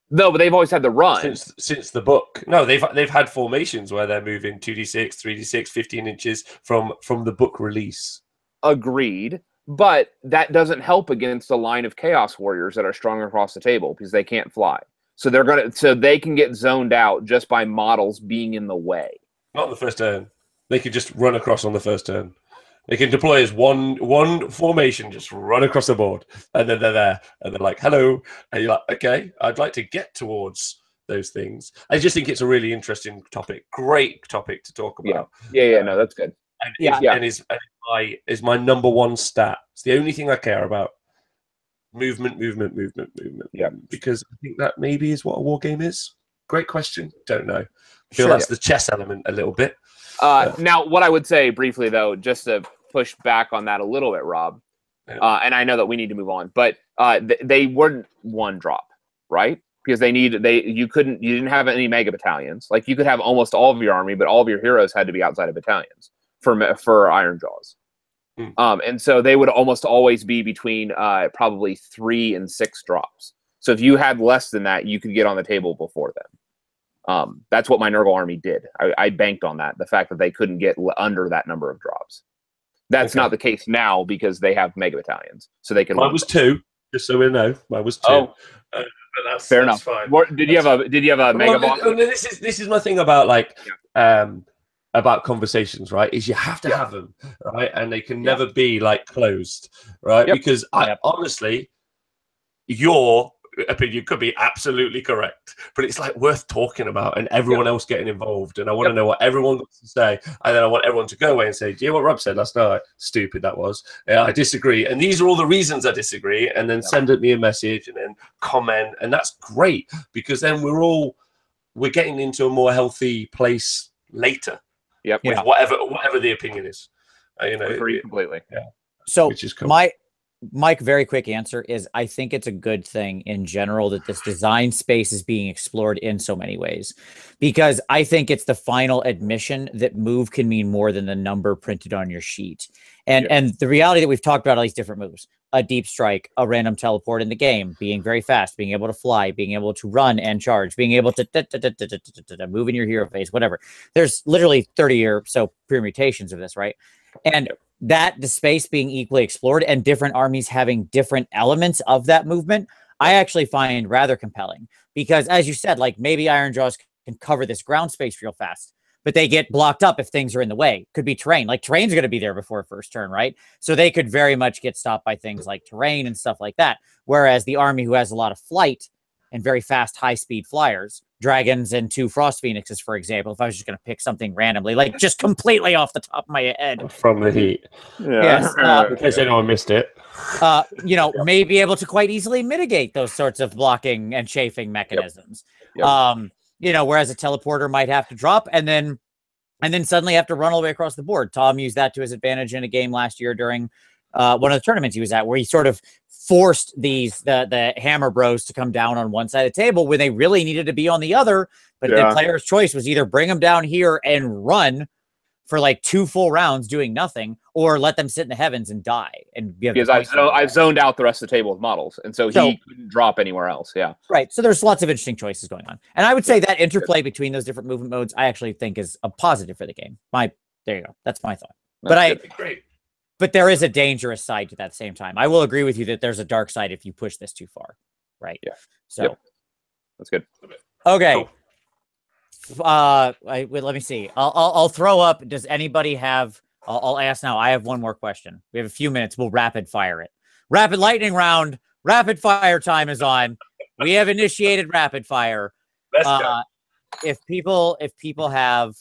No, but they've always had the run since the book. No, they've had formations where they're moving 2d6, 3d6, 15 inches from the book release. Agreed. But that doesn't help against a line of Chaos Warriors that are strung across the table because they can't fly. So they can get zoned out just by models being in the way. Not on the first turn. They could just run across on the first turn. They can deploy as one formation, just run across the board, and then they're there, and they're like, "Hello," and you're like, "Okay, I'd like to get towards those things." I just think it's a really interesting topic, great topic to talk about. Yeah, no, that's good. And is my number one stat. It's the only thing I care about. Movement. Yeah, because I think that maybe is what a war game is. Great question. Don't know. I feel that's the chess element a little bit. Now, what I would say briefly, though, just to push back on that a little bit, Rob, and I know that we need to move on, but they weren't one drop, right? Because you didn't have any mega battalions. Like you could have almost all of your army, but all of your heroes had to be outside of battalions for Iron Jaws. And so they would almost always be between probably 3 and 6 drops. So if you had less than that, you could get on the table before them. That's what my Nurgle army did. I banked on that, the fact that they couldn't get under that number of drops. That's not the case now because they have mega battalions, so they can. Mine was 2, just so we know. Mine was 2. Oh, but that's fair enough. Fine. Did you have a mega boss? This is my thing about about conversations, right? Is you have to have them, right? And they can never be like closed, right? Because honestly, your opinion could be absolutely correct, but it's like worth talking about and everyone else getting involved. And I want to know what everyone wants to say, and then I want everyone to go away and say, "Do you know what Rob said last night? Stupid that was. Yeah, I disagree, and these are all the reasons I disagree." And then send me a message and then comment, and that's great because then we're getting into a more healthy place later. With whatever the opinion is, agree completely. So Mike, very quick answer is I think it's a good thing in general that this design space is being explored in so many ways, because I think it's the final admission that move can mean more than the number printed on your sheet. And the reality that we've talked about all these different moves, a deep strike, a random teleport in the game, being very fast, being able to fly, being able to run and charge, being able to move in your hero phase, whatever. There's literally 30 or so permutations of this, right? And that the space being equally explored and different armies having different elements of that movement, I actually find rather compelling, because as you said, like maybe Iron Jaws can cover this ground space real fast, but they get blocked up if things are in the way. Could be terrain. Like terrain's going to be there before first turn, right? So they could very much get stopped by things like terrain and stuff like that. Whereas the army who has a lot of flight and very fast, high-speed flyers, dragons and 2 frost phoenixes, for example, if I was just going to pick something randomly, like just completely off the top of my head. From the heat. Yes. In case anyone missed it. May be able to quite easily mitigate those sorts of blocking and chafing mechanisms. Yep. Whereas a teleporter might have to drop and then suddenly have to run all the way across the board. Tom used that to his advantage in a game last year during one of the tournaments he was at, where he sort of forced the Hammer Bros to come down on one side of the table when they really needed to be on the other. But the player's choice was either bring them down here and run for like 2 full rounds doing nothing, or let them sit in the heavens and die. And because I've zoned out the rest of the table with models, and so he couldn't drop anywhere else. Yeah, right. So there's lots of interesting choices going on, and I would say that interplay between those different movement modes, I actually think is a positive for the game. There you go. That's my thought. But there is a dangerous side to that same time. I will agree with you that there's a dark side if you push this too far. Right. Yeah. So that's good. Okay. Cool. Let me see. I'll throw up. Does anybody have? I'll ask now. I have one more question. We have a few minutes. We'll rapid fire it. Rapid lightning round. Rapid fire time is on. We have initiated rapid fire. Let's go. If people have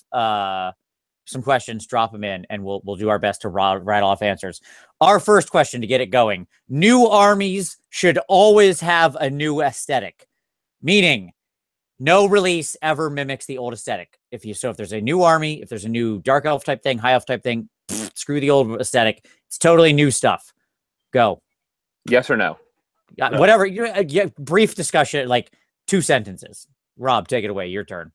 some questions, drop them in, and we'll do our best to rattle off answers. Our first question to get it going: new armies should always have a new aesthetic, meaning no release ever mimics the old aesthetic. If there's a new army, if there's a new dark elf type thing, high elf type thing, screw the old aesthetic. It's totally new stuff. Go. Yes or no? No. Whatever. Brief discussion, like 2 sentences. Rob, take it away. Your turn.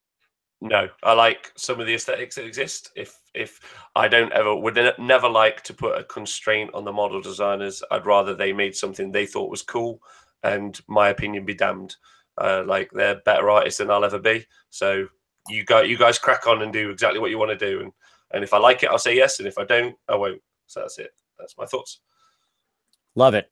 No, I like some of the aesthetics that exist. If I would never like to put a constraint on the model designers. I'd rather they made something they thought was cool, and my opinion be damned. Like they're better artists than I'll ever be. So you guys crack on and do exactly what you want to do. And if I like it, I'll say yes. And if I don't, I won't. So that's it. That's my thoughts. Love it.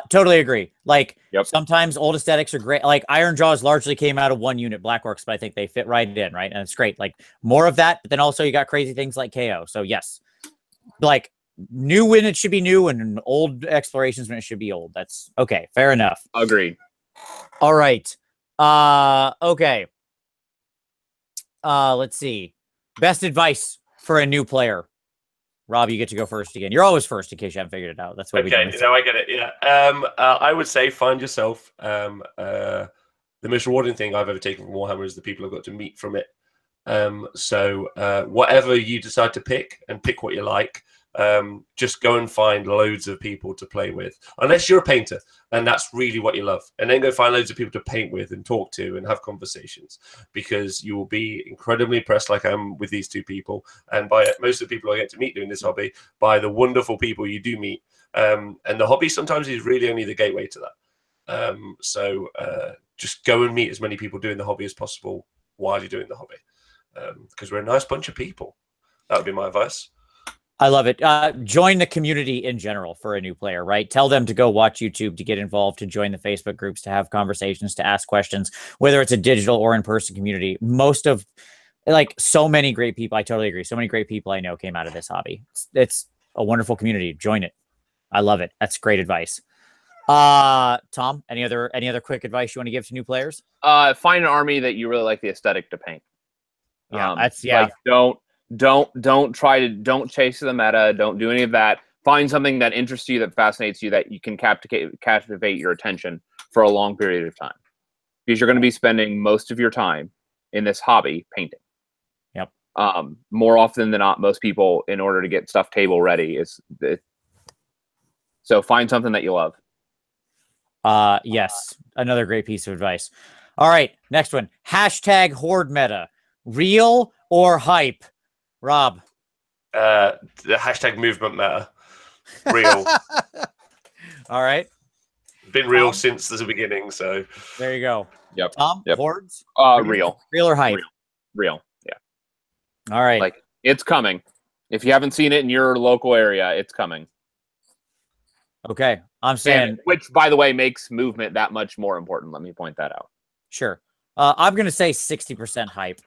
Totally agree. Like sometimes old aesthetics are great. Like Iron Jaws largely came out of one unit, Blackworks, but I think they fit right in, right? And it's great. Like more of that, but then also you got crazy things like KO. So yes, like new when it should be new and old explorations when it should be old. That's okay. Fair enough. Agreed. All right. Okay. Let's see. Best advice for a new player. Rob, you get to go first again. You're always first in case you haven't figured it out. That's what we do. Okay, I get it. Yeah. I would say find yourself. The most rewarding thing I've ever taken from Warhammer is the people I've got to meet from it. So whatever you decide to pick, and pick what you like, just go and find loads of people to play with, unless you're a painter and that's really what you love, and then go find loads of people to paint with and talk to and have conversations, because you will be incredibly impressed, like I am with these 2 people, and by most of the people I get to meet doing this hobby, by the wonderful people you do meet. And the hobby sometimes is really only the gateway to that. So just go and meet as many people doing the hobby as possible while you're doing the hobby, because we're a nice bunch of people. That would be my advice. I love it. Join the community in general for a new player, right? Tell them to go watch YouTube, to get involved, to join the Facebook groups, to have conversations, to ask questions, whether it's a digital or in-person community. Most of, like, so many great people, I totally agree. So many great people I know came out of this hobby. It's a wonderful community. Join it. I love it. That's great advice. Tom, any other quick advice you want to give to new players? Find an army that you really like the aesthetic to paint. Yeah, like, don't chase the meta. Don't do any of that. Find something that interests you, that fascinates you, that you can captivate your attention for a long period of time, because you're going to be spending most of your time in this hobby painting. Yep. More often than not, most people, in order to get stuff table ready, So find something that you love. Yes, another great piece of advice. All right, next one. Hashtag horde meta. Real or hype? Rob. The hashtag movement meta. Real. All right. Been real since the beginning, so there you go. Yep. Tom, yep. hordes? Real. Real or hype? Real. Yeah. All right. Like, it's coming. If you haven't seen it in your local area, it's coming. Okay. I'm saying, which, by the way, makes movement that much more important. Let me point that out. Sure. I'm going to say 60% hype.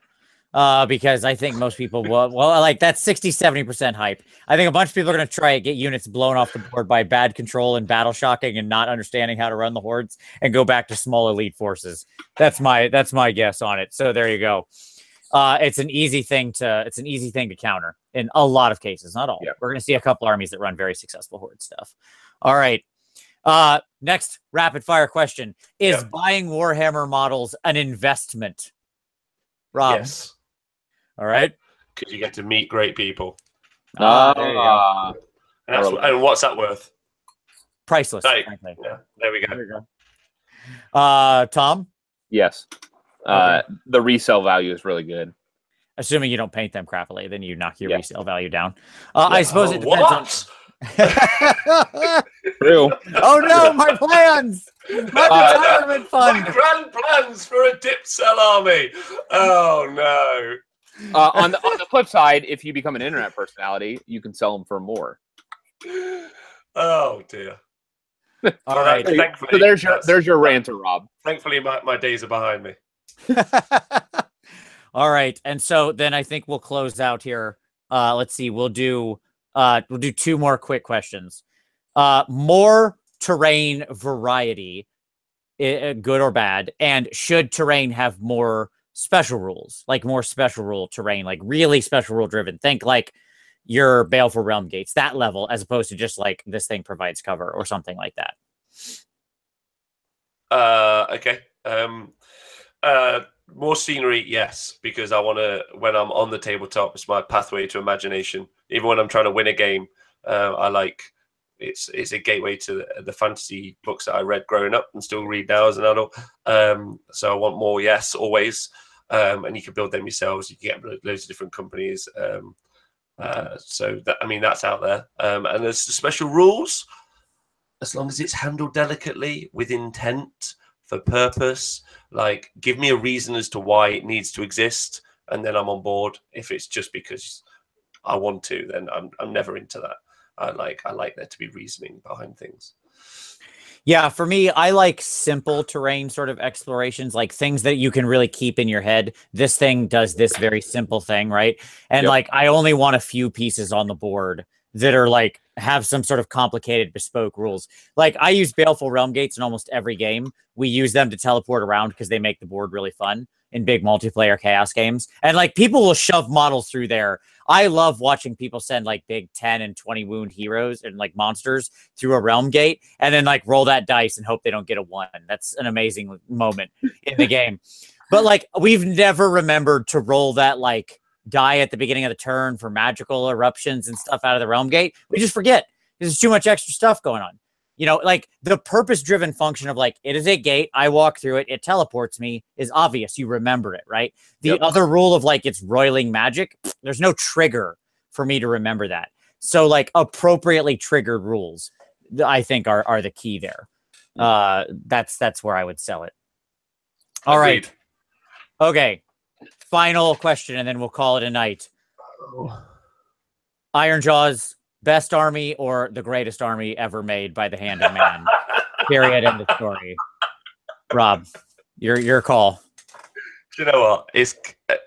Because I think most people will, like that's 60-70% hype. I think a bunch of people are going to try to get units blown off the board by bad control and battle shocking and not understanding how to run the hordes and go back to small elite forces. That's my guess on it. So there you go. It's an easy thing to counter in a lot of cases, not all. Yep. We're going to see a couple armies that run very successful horde stuff. All right. Next rapid fire question. Is buying Warhammer models an investment? Rob. Yes. All right. Because you get to meet great people. There you go. And what's that worth? Priceless. Yeah, there we go. Tom? Yes. The resale value is really good. Assuming you don't paint them crappily, then you knock your resale value down. I suppose it depends on... True. Oh no, my plans! My retirement fund! My grand plans for a dip sell army! Oh no. On the flip side, if you become an internet personality, you can sell them for more. Oh dear. All right. So there's your ranter, Rob. Thankfully, my days are behind me. All right, and so then I think we'll close out here. Let's see. We'll do two more quick questions. More terrain variety, good or bad, and should terrain have more special rules, like more special rule terrain, like really special rule driven? Think like your Baleful Realm Gates, that level, as opposed to just like this thing provides cover or something like that. Okay. More scenery, yes, because I want to, when I'm on the tabletop, it's my pathway to imagination. Even when I'm trying to win a game, I like it's a gateway to the fantasy books that I read growing up and still read now as an adult. So I want more, yes, always. And you can build them yourselves. You can get loads of different companies. So that, I mean, that's out there. And there's the special rules, as long as it's handled delicately with intent for purpose. Like, give me a reason as to why it needs to exist, and then I'm on board. If it's just because I want to, then I'm never into that. I like there to be reasoning behind things. Yeah, for me, I like simple terrain sort of explorations, like things that you can really keep in your head. This thing does this very simple thing, right? And like, I only want a few pieces on the board that are like, have some sort of complicated bespoke rules. Like, I use Baleful Realm Gates in almost every game. We use them to teleport around because they make the board really fun in big multiplayer chaos games. And like, people will shove models through there. I love watching people send like big 10 and 20 wound heroes and like monsters through a realm gate and then like roll that dice and hope they don't get a 1. That's an amazing moment in the game. But like, we've never remembered to roll that like die at the beginning of the turn for magical eruptions and stuff out of the realm gate. We just forget. There's too much extra stuff going on. You know, like the purpose-driven function of like, it is a gate, I walk through it, it teleports me, is obvious. You remember it, right? The other rule of like, it's roiling magic, there's no trigger for me to remember that. So like, appropriately triggered rules, I think are the key there. That's where I would sell it. All right. Okay. Final question, and then we'll call it a night. Ironjaw's best army or the greatest army ever made by the hand of man? Period. End of story. Rob, your call. Do you know what?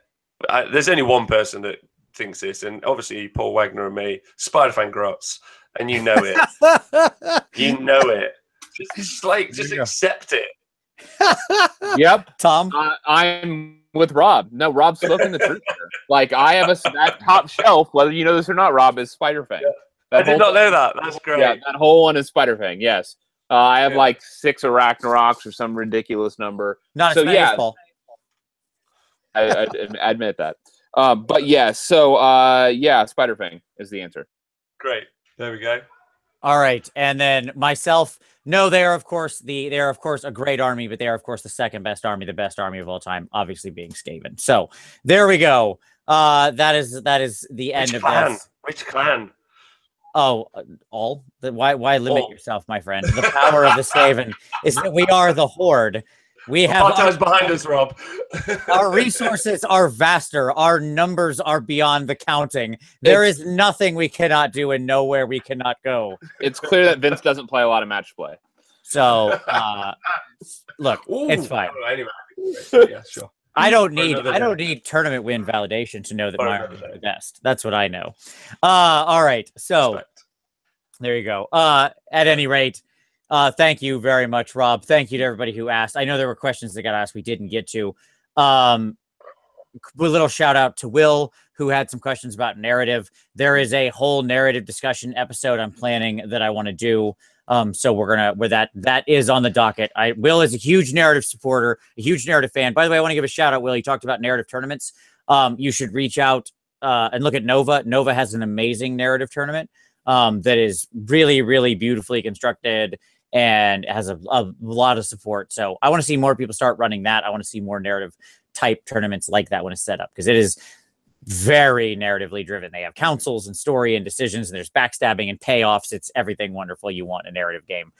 There's only one person that thinks this, and obviously Paul Wagner and me, Spider-Fan Grotz, and you know it. You know it. Just accept it. Yep. Tom? I'm with Rob. No, Rob's spoken the truth here. Like, I have that top shelf, whether you know this or not, Rob, is Spider-Fang. I did not know that. That's great. Yeah, that whole one is Spider-Fang, yes. I have like 6 Arachnaroks or some ridiculous number. Not so, yeah, Paul. I admit that. But yeah, so yeah, Spider-Fang is the answer. Great. There we go. All right, and then myself. No, they are of course a great army, but they are of course the second best army, the best army of all time, obviously being Skaven. So there we go. That is the end of this. Which clan? Oh, all. Why limit yourself, my friend? The power of the Skaven is that we are the Horde. We have times behind us, Rob. Our resources are vaster. Our numbers are beyond the counting. There is nothing we cannot do and nowhere we cannot go. It's clear that Vince doesn't play a lot of match play. So, look, it's fine. Anyway, yeah, sure. I don't need tournament win validation to know that my army is the best. That's what I know. All right. So there you go. At any rate, thank you very much, Rob. Thank you to everybody who asked. I know there were questions that got asked we didn't get to. A little shout out to Will, who had some questions about narrative. There is a whole narrative discussion episode I'm planning that I want to do. So that is on the docket. Will is a huge narrative supporter, a huge narrative fan. By the way, I want to give a shout out, Will. You talked about narrative tournaments. You should reach out and look at Nova. Nova has an amazing narrative tournament that is really, really beautifully constructed and has a lot of support. So I want to see more people start running that. I want to see more narrative type tournaments like that when it's set up, because it is very narratively driven. They have councils and story and decisions, and there's backstabbing and payoffs. It's everything wonderful you want in a narrative game.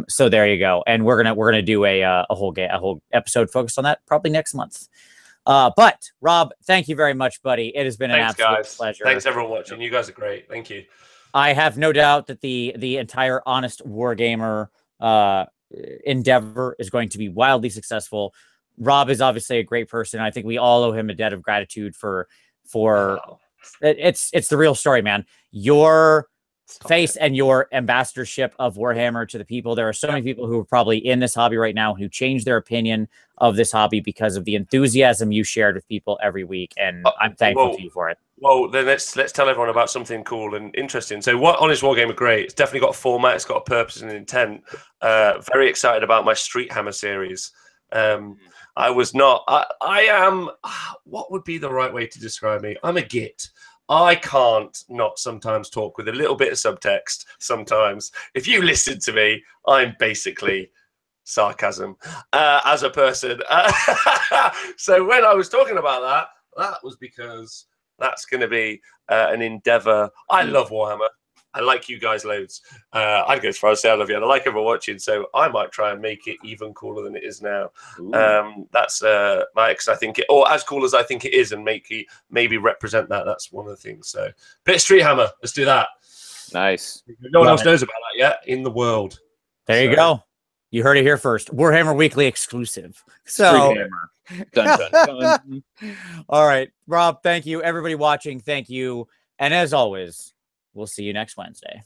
So there you go. And we're gonna do a whole episode focused on that probably next month. But Rob, thank you very much, buddy. It has been an absolute pleasure. Thanks everyone watching. You guys are great. Thank you. I have no doubt that the entire Honest Wargamer endeavor is going to be wildly successful. Rob is obviously a great person. I think we all owe him a debt of gratitude for it's the real story, man. Your face and your ambassadorship of Warhammer to the people. There are so many people who are probably in this hobby right now who change their opinion of this hobby because of the enthusiasm you shared with people every week, and I'm thankful to you for it. Well, then let's tell everyone about something cool and interesting. So, what Honest Wargamer great? It's definitely got a format. It's got a purpose and intent. Very excited about my Street Hammer series. I am. What would be the right way to describe me? I'm a git. I can't not sometimes talk with a little bit of subtext. Sometimes, if you listen to me, I'm basically sarcasm as a person. So when I was talking about that was because that's going to be an endeavor. I love Warhammer. I like you guys loads. I'd go as far as say I love you. And I like everyone watching, so I might try and make it even cooler than it is now. That's because I think or as cool as I think it is, and maybe represent that. That's one of the things. So, bit of Street Hammer. Let's do that. Nice. No one else knows about that yet in the world. There you go. You heard it here first. Warhammer Weekly exclusive. So, dun, dun, dun. All right, Rob. Thank you. Everybody watching, thank you. And as always, we'll see you next Wednesday.